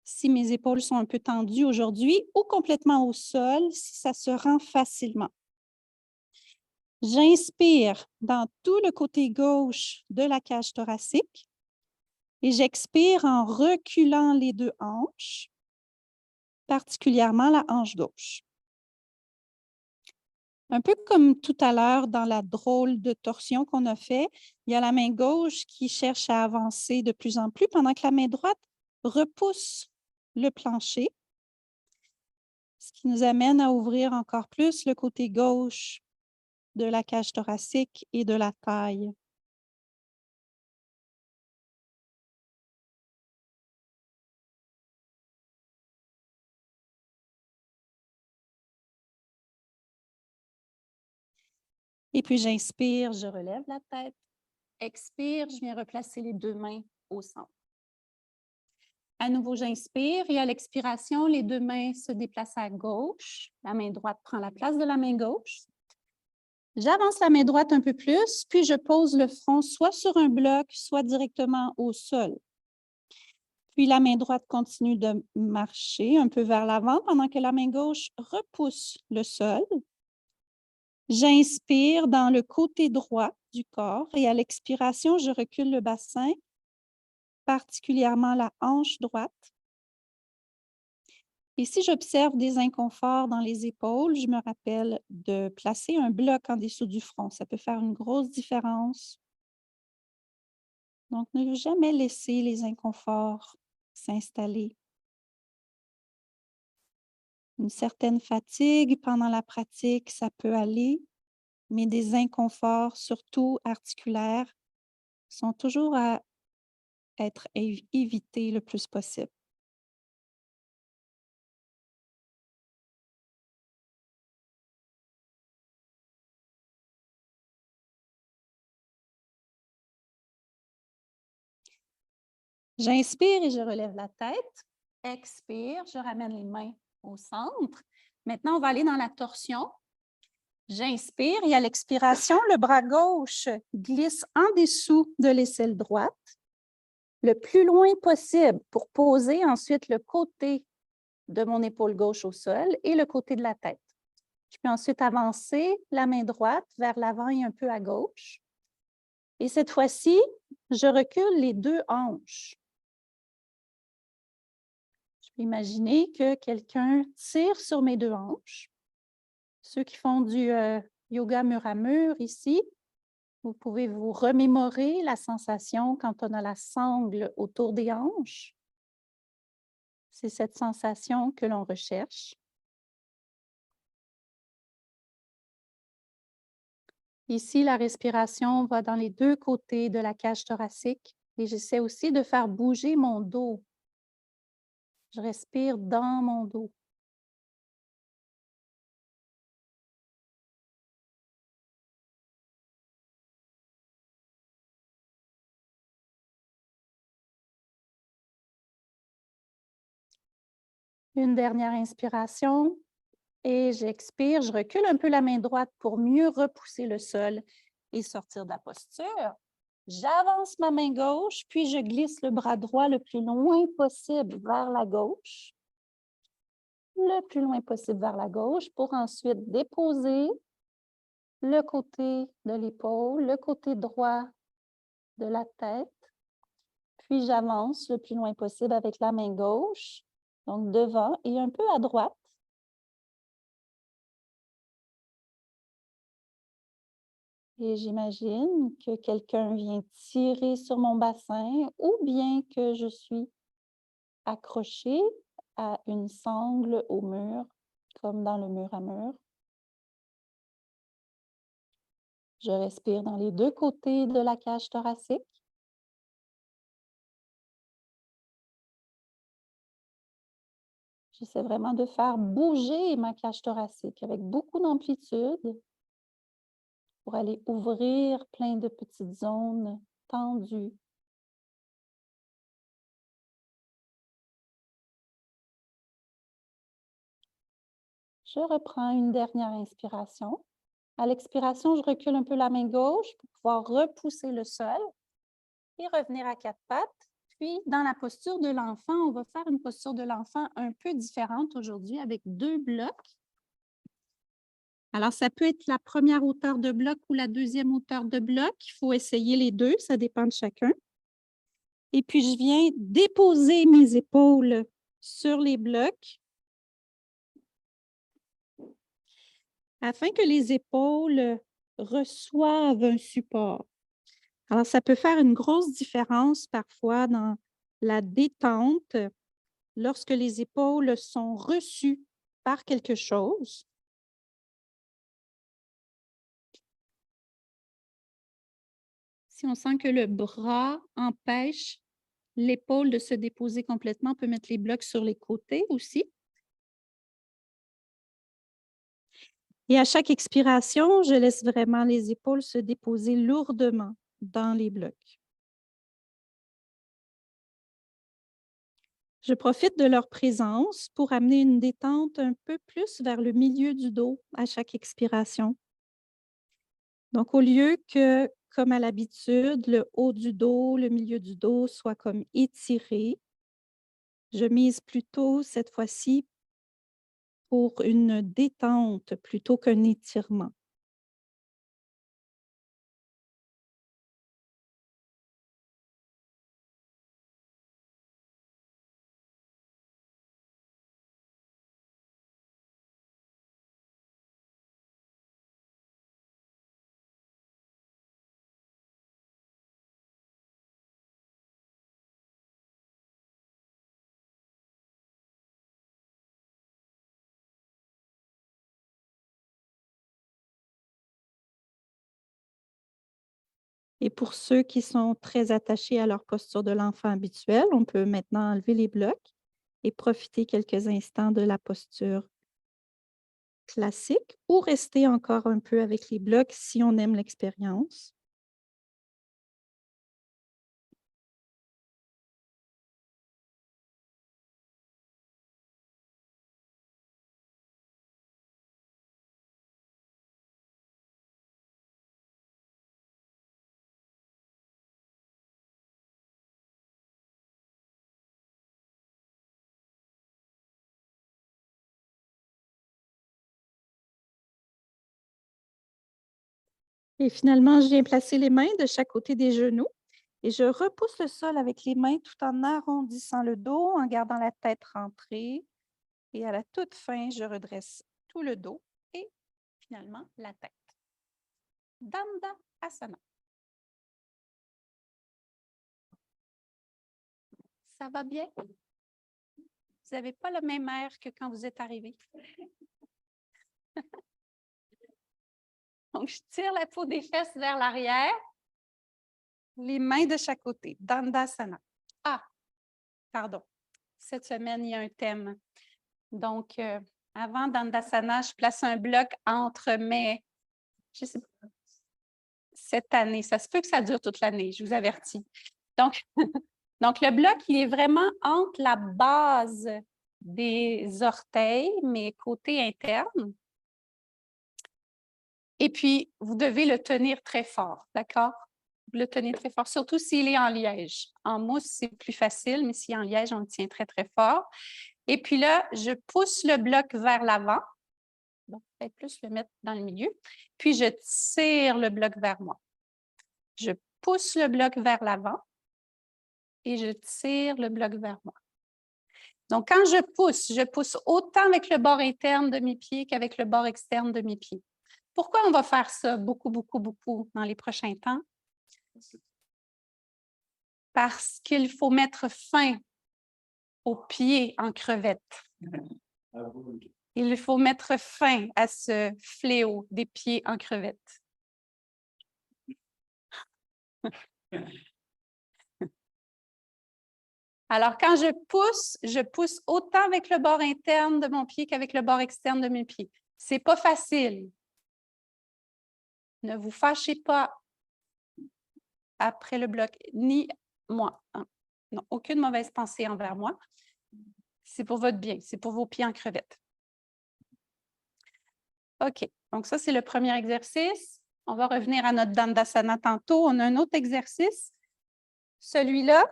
si mes épaules sont un peu tendues aujourd'hui, ou complètement au sol, si ça se rend facilement. J'inspire dans tout le côté gauche de la cage thoracique et j'expire en reculant les deux hanches, particulièrement la hanche gauche. Un peu comme tout à l'heure dans la drôle de torsion qu'on a fait, il y a la main gauche qui cherche à avancer de plus en plus pendant que la main droite repousse le plancher, ce qui nous amène à ouvrir encore plus le côté gauche de la cage thoracique et de la taille. Et puis j'inspire, je relève la tête. Expire, je viens replacer les deux mains au centre. À nouveau, j'inspire et à l'expiration, les deux mains se déplacent à gauche. La main droite prend la place de la main gauche. J'avance la main droite un peu plus, puis je pose le front soit sur un bloc, soit directement au sol. Puis la main droite continue de marcher un peu vers l'avant pendant que la main gauche repousse le sol. J'inspire dans le côté droit du corps et à l'expiration, je recule le bassin, particulièrement la hanche droite. Et si j'observe des inconforts dans les épaules, je me rappelle de placer un bloc en dessous du front. Ça peut faire une grosse différence. Donc, ne jamais laisser les inconforts s'installer. Une certaine fatigue pendant la pratique, ça peut aller, mais des inconforts, surtout articulaires, sont toujours à être évités le plus possible. J'inspire et je relève la tête. Expire, je ramène les mains au centre. Maintenant, on va aller dans la torsion. J'inspire et à l'expiration, le bras gauche glisse en dessous de l'aisselle droite, le plus loin possible pour poser ensuite le côté de mon épaule gauche au sol et le côté de la tête. Je peux ensuite avancer la main droite vers l'avant et un peu à gauche. Et cette fois-ci, je recule les deux hanches. Je peux imaginer que quelqu'un tire sur mes deux hanches. Ceux qui font du yoga mur à mur ici, vous pouvez vous remémorer la sensation quand on a la sangle autour des hanches. C'est cette sensation que l'on recherche. Ici, la respiration va dans les deux côtés de la cage thoracique et j'essaie aussi de faire bouger mon dos. Je respire dans mon dos. Une dernière inspiration et j'expire. Je recule un peu la main droite pour mieux repousser le sol et sortir de la posture. J'avance ma main gauche, puis je glisse le bras droit le plus loin possible vers la gauche. Le plus loin possible vers la gauche pour ensuite déposer le côté de l'épaule, le côté droit de la tête. Puis j'avance le plus loin possible avec la main gauche, donc devant et un peu à droite. Et j'imagine que quelqu'un vient tirer sur mon bassin ou bien que je suis accrochée à une sangle au mur, comme dans le mur à mur. Je respire dans les deux côtés de la cage thoracique. J'essaie vraiment de faire bouger ma cage thoracique avec beaucoup d'amplitude pour aller ouvrir plein de petites zones tendues. Je reprends une dernière inspiration. À l'expiration, je recule un peu la main gauche pour pouvoir repousser le sol et revenir à quatre pattes. Puis, dans la posture de l'enfant, on va faire une posture de l'enfant un peu différente aujourd'hui avec deux blocs. Alors, ça peut être la première hauteur de bloc ou la deuxième hauteur de bloc. Il faut essayer les deux, ça dépend de chacun. Et puis, je viens déposer mes épaules sur les blocs afin que les épaules reçoivent un support. Alors, ça peut faire une grosse différence parfois dans la détente lorsque les épaules sont reçues par quelque chose. Si on sent que le bras empêche l'épaule de se déposer complètement, on peut mettre les blocs sur les côtés aussi. Et à chaque expiration, je laisse vraiment les épaules se déposer lourdement dans les blocs. Je profite de leur présence pour amener une détente un peu plus vers le milieu du dos à chaque expiration. Donc, au lieu que, comme à l'habitude, le haut du dos, le milieu du dos soit comme étiré, je mise plutôt cette fois-ci pour une détente plutôt qu'un étirement. Et pour ceux qui sont très attachés à leur posture de l'enfant habituelle, on peut maintenant enlever les blocs et profiter quelques instants de la posture classique ou rester encore un peu avec les blocs si on aime l'expérience. Et finalement, je viens placer les mains de chaque côté des genoux et je repousse le sol avec les mains tout en arrondissant le dos, en gardant la tête rentrée. Et à la toute fin, je redresse tout le dos et finalement la tête. Dandasana Asana. Ça va bien? Vous n'avez pas le même air que quand vous êtes arrivé. Donc, je tire la peau des fesses vers l'arrière. Les mains de chaque côté. Dandasana. Ah, pardon. Cette semaine, il y a un thème. Donc, avant Dandasana, je place un bloc entre mes... Je sais pas. Cette année, ça se peut que ça dure toute l'année, je vous avertis. Donc, donc, le bloc, il est vraiment entre la base des orteils, mes côtés internes. Et puis, vous devez le tenir très fort, d'accord? Vous le tenez très fort, surtout s'il est en liège. En mousse, c'est plus facile, mais s'il est en liège, on le tient très, très fort. Et puis là, je pousse le bloc vers l'avant. Donc, peut-être plus le mettre dans le milieu. Puis, je tire le bloc vers moi. Je pousse le bloc vers l'avant et je tire le bloc vers moi. Donc, quand je pousse autant avec le bord interne de mes pieds qu'avec le bord externe de mes pieds. Pourquoi on va faire ça beaucoup, beaucoup, beaucoup dans les prochains temps? Parce qu'il faut mettre fin aux pieds en crevette. Il faut mettre fin à ce fléau des pieds en crevette. Alors, quand je pousse autant avec le bord interne de mon pied qu'avec le bord externe de mes pieds. Ce n'est pas facile. Ne vous fâchez pas après le bloc, ni moi. Non, aucune mauvaise pensée envers moi. C'est pour votre bien, c'est pour vos pieds en crevette. OK, donc ça, c'est le premier exercice. On va revenir à notre Dandasana tantôt. On a un autre exercice. Celui-là,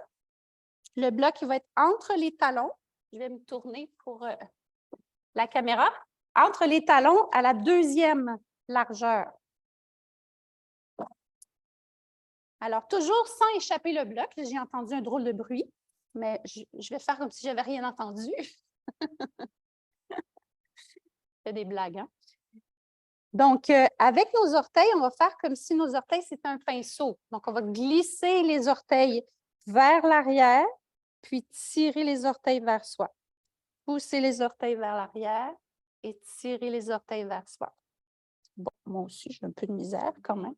le bloc, il va être entre les talons. Je vais me tourner pour la caméra. Entre les talons à la deuxième largeur. Alors, toujours sans échapper le bloc. J'ai entendu un drôle de bruit, mais je vais faire comme si je n'avais rien entendu. Je fais des blagues, hein? Donc, avec nos orteils, on va faire comme si nos orteils, c'était un pinceau. Donc, on va glisser les orteils vers l'arrière, puis tirer les orteils vers soi. Pousser les orteils vers l'arrière et tirer les orteils vers soi. Bon, moi aussi, j'ai un peu de misère quand même.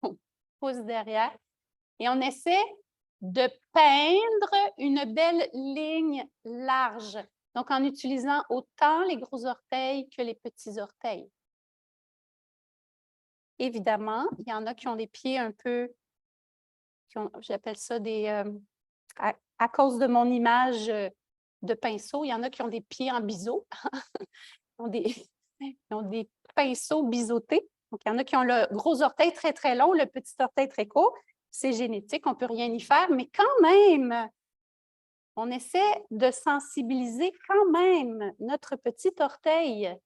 On pousse derrière et on essaie de peindre une belle ligne large. Donc, en utilisant autant les gros orteils que les petits orteils. Évidemment, il y en a qui ont des pieds un peu, j'appelle ça des, à cause de mon image de pinceau, il y en a qui ont des pieds en biseau. Ils ont des pinceaux biseautés. Donc, il y en a qui ont le gros orteil très, très long, le petit orteil très court. C'est génétique, on ne peut rien y faire, mais quand même, on essaie de sensibiliser quand même notre petit orteil.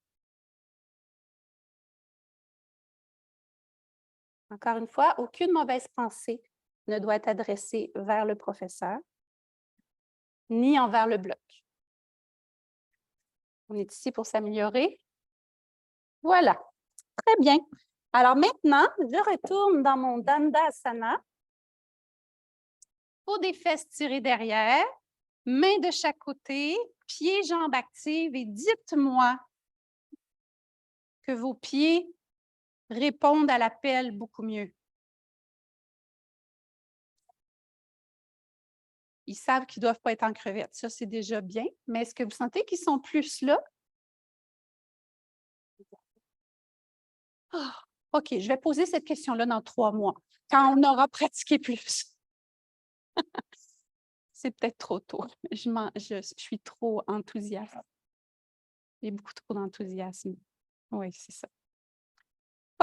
Encore une fois, aucune mauvaise pensée ne doit être adressée vers le professeur, ni envers le bloc. On est ici pour s'améliorer. Voilà, très bien. Alors maintenant, je retourne dans mon Dandasana. Peau des fesses tirées derrière, mains de chaque côté, pieds, jambes actives et dites-moi que vos pieds répondent à l'appel beaucoup mieux. Ils savent qu'ils ne doivent pas être en crevette. Ça, c'est déjà bien. Mais est-ce que vous sentez qu'ils sont plus là? Oh, OK, je vais poser cette question-là dans 3 mois, quand on aura pratiqué plus. C'est peut-être trop tôt. Je suis trop enthousiaste. J'ai beaucoup trop d'enthousiasme. Oui, c'est ça.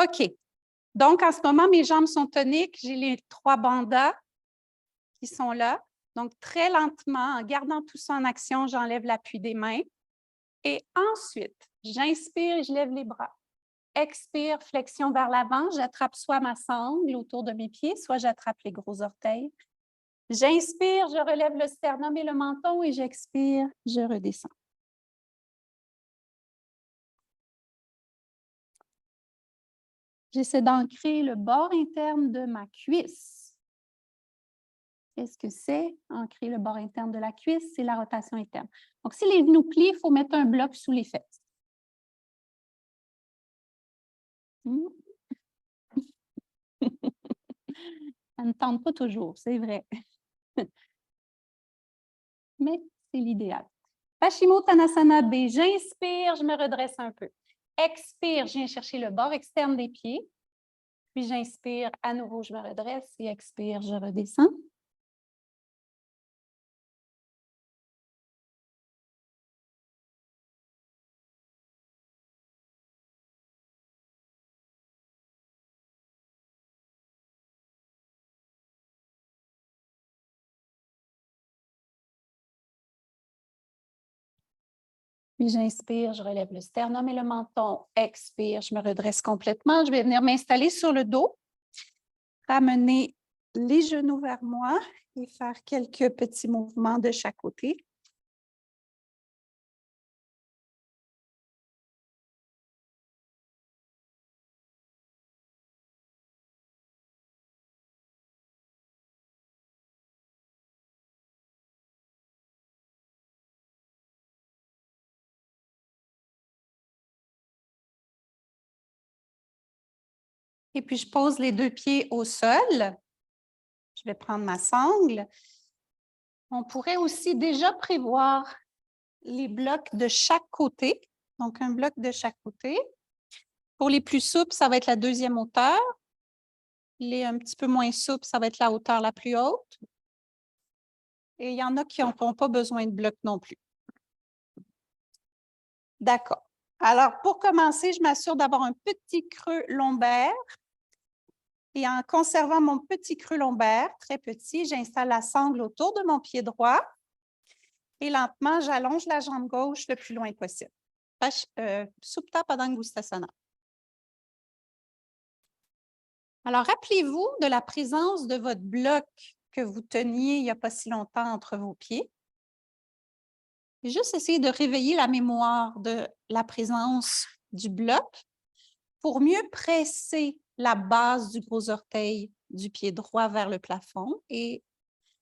OK. Donc, en ce moment, mes jambes sont toniques. J'ai les 3 bandas qui sont là. Donc, très lentement, en gardant tout ça en action, j'enlève l'appui des mains. Et ensuite, j'inspire et je lève les bras. Expire, flexion vers l'avant. J'attrape soit ma sangle autour de mes pieds, soit j'attrape les gros orteils. J'inspire, je relève le sternum et le menton et j'expire, je redescends. J'essaie d'ancrer le bord interne de ma cuisse. Qu'est-ce que c'est? Ancrer le bord interne de la cuisse, c'est la rotation interne. Donc, si les genoux plient, il faut mettre un bloc sous les fesses. Ça ne tente pas toujours, c'est vrai. Mais c'est l'idéal. Paschimottanasana B, j'inspire, je me redresse un peu. Expire, je viens chercher le bord externe des pieds. Puis j'inspire, à nouveau, je me redresse et expire, je redescends. Puis j'inspire, je relève le sternum et le menton. Expire, je me redresse complètement. Je vais venir m'installer sur le dos, ramener les genoux vers moi et faire quelques petits mouvements de chaque côté. Et puis, je pose les 2 pieds au sol. Je vais prendre ma sangle. On pourrait aussi déjà prévoir les blocs de chaque côté. Donc, un bloc de chaque côté. Pour les plus souples, ça va être la 2e hauteur. Les un petit peu moins souples, ça va être la hauteur la plus haute. Et il y en a qui n'ont pas besoin de bloc non plus. D'accord. Alors, pour commencer, je m'assure d'avoir un petit creux lombaire. Et en conservant mon petit creux lombaire, très petit, j'installe la sangle autour de mon pied droit. Et lentement, j'allonge la jambe gauche le plus loin possible. Supta Padangusthasana. Alors, rappelez-vous de la présence de votre bloc que vous teniez il n'y a pas si longtemps entre vos pieds. Et juste essayer de réveiller la mémoire de la présence du bloc pour mieux presser la base du gros orteil du pied droit vers le plafond et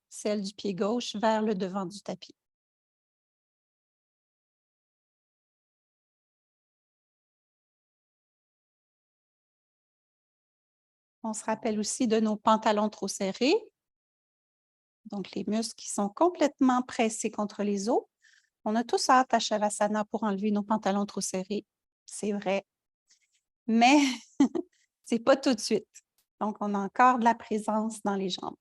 celle du pied gauche vers le devant du tapis. On se rappelle aussi de nos pantalons trop serrés, donc les muscles qui sont complètement pressés contre les os. On a tous hâte à Shavasana pour enlever nos pantalons trop serrés, c'est vrai. Mais ce n'est pas tout de suite. Donc, on a encore de la présence dans les jambes.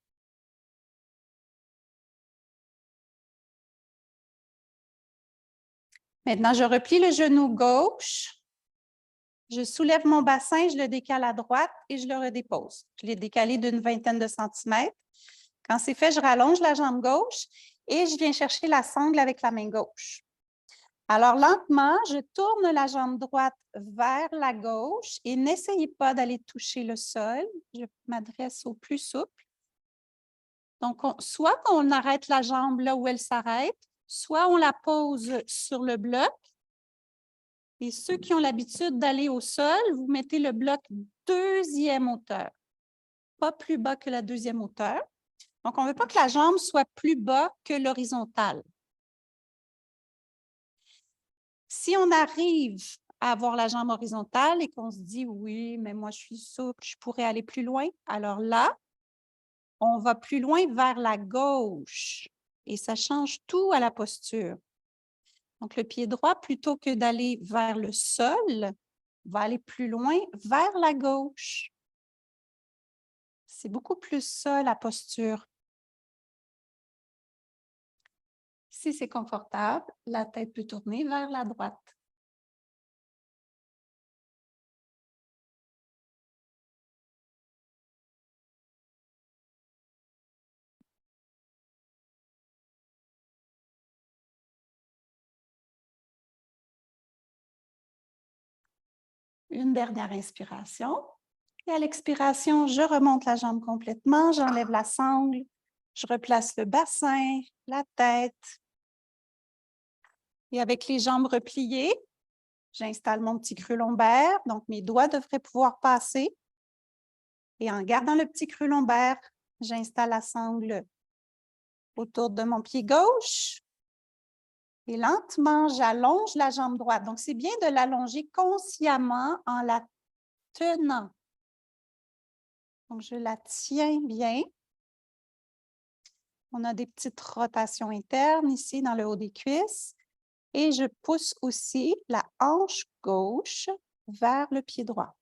Maintenant, je replie le genou gauche. Je soulève mon bassin, je le décale à droite et je le redépose. Je l'ai décalé d'une vingtaine de centimètres. Quand c'est fait, je rallonge la jambe gauche et je viens chercher la sangle avec la main gauche. Alors, lentement, je tourne la jambe droite vers la gauche et n'essayez pas d'aller toucher le sol. Je m'adresse au plus souple. Donc, soit qu'on arrête la jambe là où elle s'arrête, soit on la pose sur le bloc. Et ceux qui ont l'habitude d'aller au sol, vous mettez le bloc deuxième hauteur, pas plus bas que la deuxième hauteur. Donc, on ne veut pas que la jambe soit plus bas que l'horizontale. Si on arrive à avoir la jambe horizontale et qu'on se dit « oui, mais moi, je suis souple, je pourrais aller plus loin », alors là, on va plus loin vers la gauche et ça change tout à la posture. Donc, le pied droit, plutôt que d'aller vers le sol, va aller plus loin vers la gauche. C'est beaucoup plus ça, la posture. Si c'est confortable, la tête peut tourner vers la droite. Une dernière inspiration. Et à l'expiration, je remonte la jambe complètement, j'enlève la sangle, je replace le bassin, la tête. Et avec les jambes repliées, j'installe mon petit creux lombaire, donc mes doigts devraient pouvoir passer. Et en gardant le petit creux lombaire, j'installe la sangle autour de mon pied gauche. Et lentement, j'allonge la jambe droite. Donc, c'est bien de l'allonger consciemment en la tenant. Donc, je la tiens bien. On a des petites rotations internes ici dans le haut des cuisses. Et je pousse aussi la hanche gauche vers le pied droit.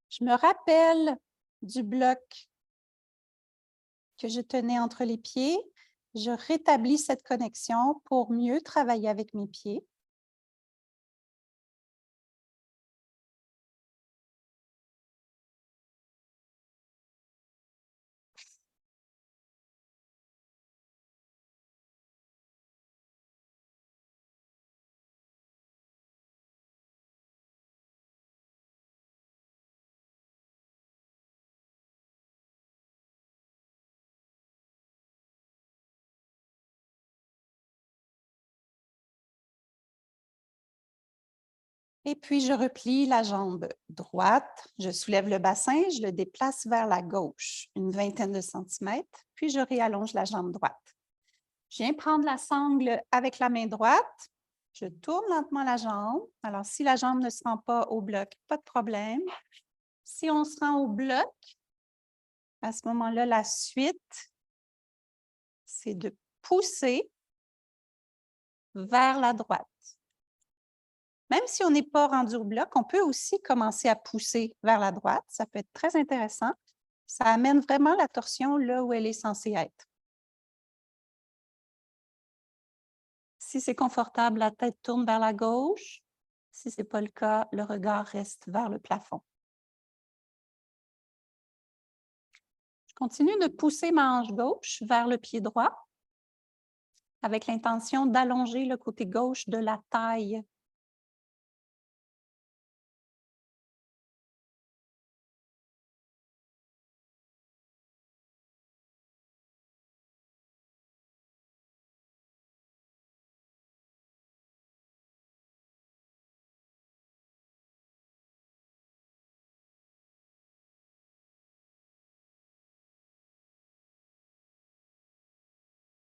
Je me rappelle du bloc que je tenais entre les pieds. Je rétablis cette connexion pour mieux travailler avec mes pieds. Et puis, je replie la jambe droite, je soulève le bassin, je le déplace vers la gauche, une vingtaine de centimètres, puis je réallonge la jambe droite. Je viens prendre la sangle avec la main droite, je tourne lentement la jambe. Alors, si la jambe ne se rend pas au bloc, pas de problème. Si on se rend au bloc, à ce moment-là, la suite, c'est de pousser vers la droite. Même si on n'est pas rendu au bloc, on peut aussi commencer à pousser vers la droite. Ça peut être très intéressant. Ça amène vraiment la torsion là où elle est censée être. Si c'est confortable, la tête tourne vers la gauche. Si ce n'est pas le cas, le regard reste vers le plafond. Je continue de pousser ma hanche gauche vers le pied droit avec l'intention d'allonger le côté gauche de la taille.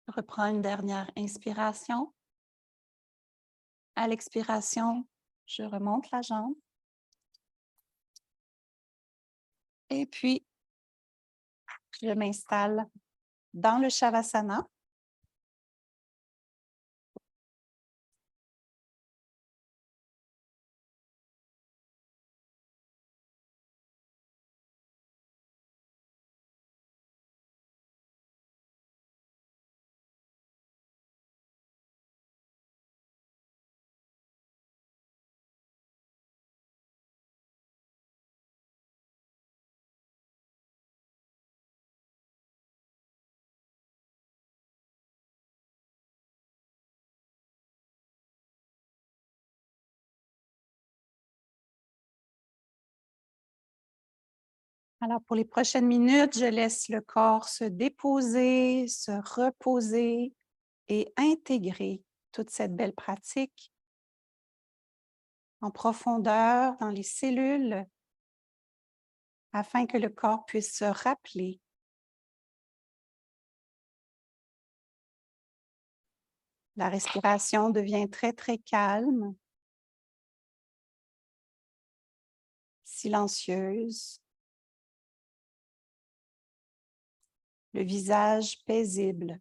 Je reprends une dernière inspiration. À l'expiration, je remonte la jambe. Et puis, je m'installe dans le Shavasana. Alors, pour les prochaines minutes, je laisse le corps se déposer, se reposer et intégrer toute cette belle pratique en profondeur dans les cellules afin que le corps puisse se rappeler. La respiration devient très, très calme, silencieuse, le visage paisible.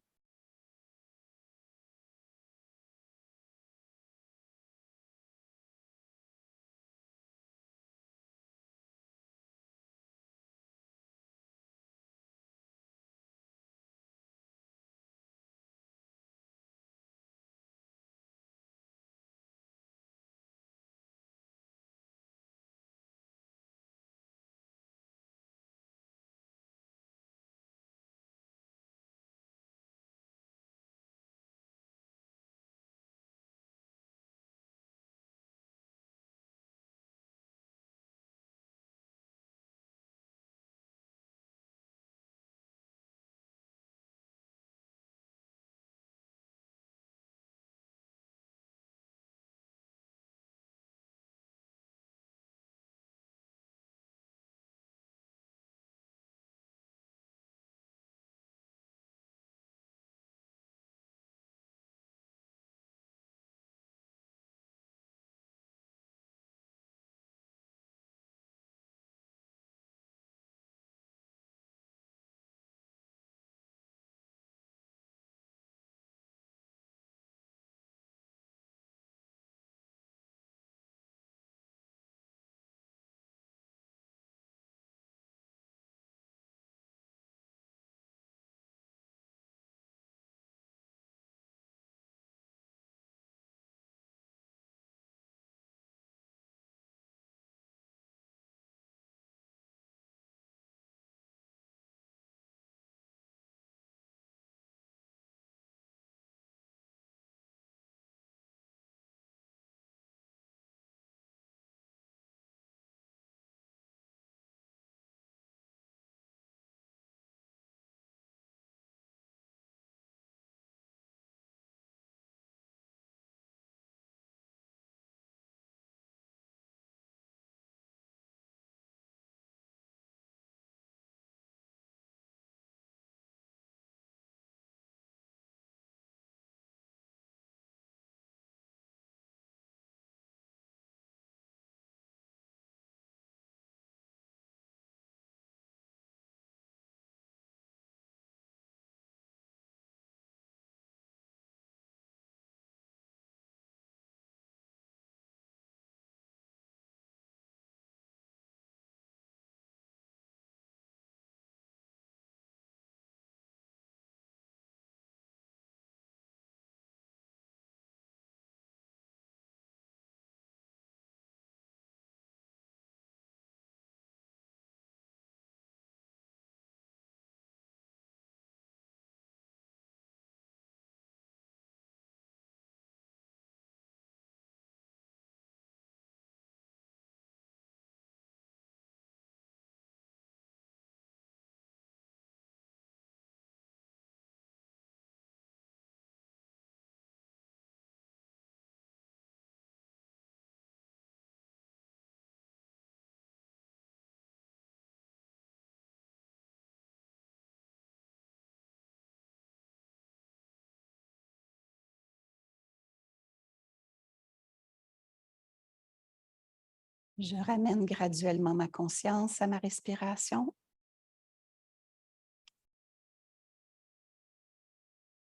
Je ramène graduellement ma conscience à ma respiration.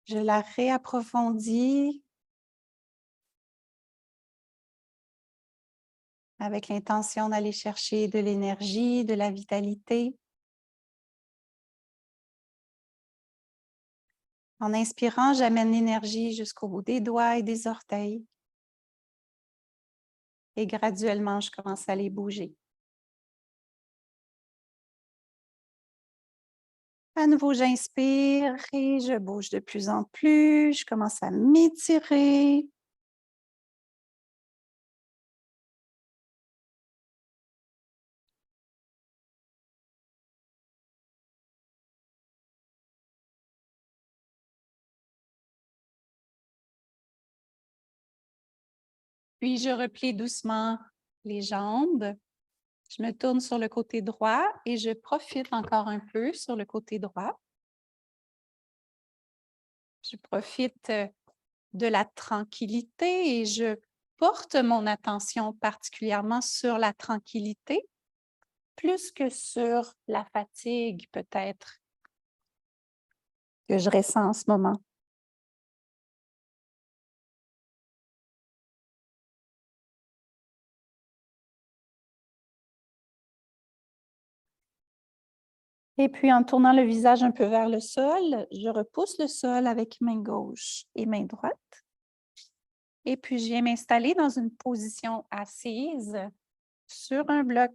Je la réapprofondis avec l'intention d'aller chercher de l'énergie, de la vitalité. En inspirant, j'amène l'énergie jusqu'au bout des doigts et des orteils. Et graduellement, je commence à les bouger. À nouveau, j'inspire et je bouge de plus en plus. Je commence à m'étirer. Puis, je replie doucement les jambes. Je me tourne sur le côté droit et je profite encore un peu sur le côté droit. Je profite de la tranquillité et je porte mon attention particulièrement sur la tranquillité, plus que sur la fatigue peut-être que je ressens en ce moment. Et puis, en tournant le visage un peu vers le sol, je repousse le sol avec main gauche et main droite. Et puis, je viens m'installer dans une position assise sur un bloc.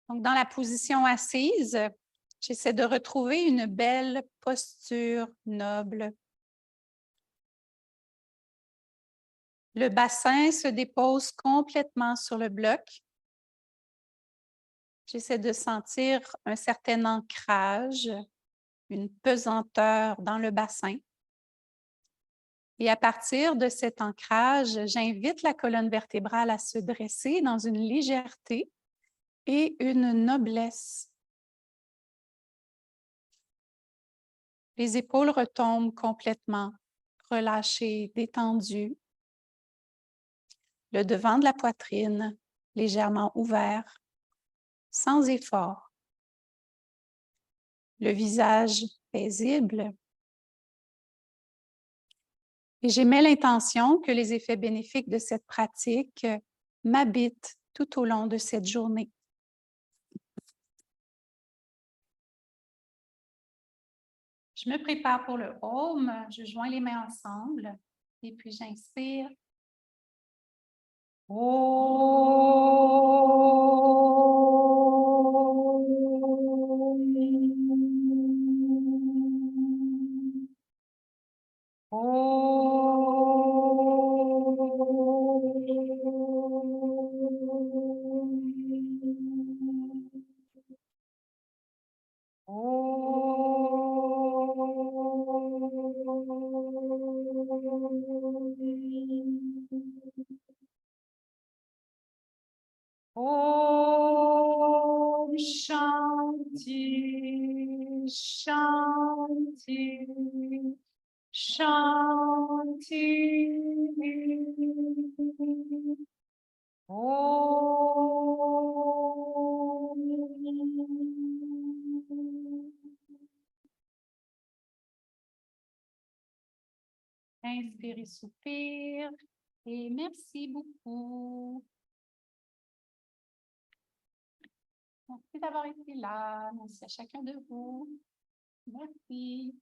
Donc, dans la position assise, j'essaie de retrouver une belle posture noble. Le bassin se dépose complètement sur le bloc. J'essaie de sentir un certain ancrage, une pesanteur dans le bassin. Et à partir de cet ancrage, j'invite la colonne vertébrale à se dresser dans une légèreté et une noblesse. Les épaules retombent complètement, relâchées, détendues. Le devant de la poitrine légèrement ouvert, sans effort. Le visage paisible. Et j'émets l'intention que les effets bénéfiques de cette pratique m'habitent tout au long de cette journée. Je me prépare pour le Om. Je joins les mains ensemble et puis j'inspire. Om Shanti, Shanti, Shanti. Om. Inspire et soupire. Et merci beaucoup. Merci d'avoir été là. Merci à chacun de vous. Merci.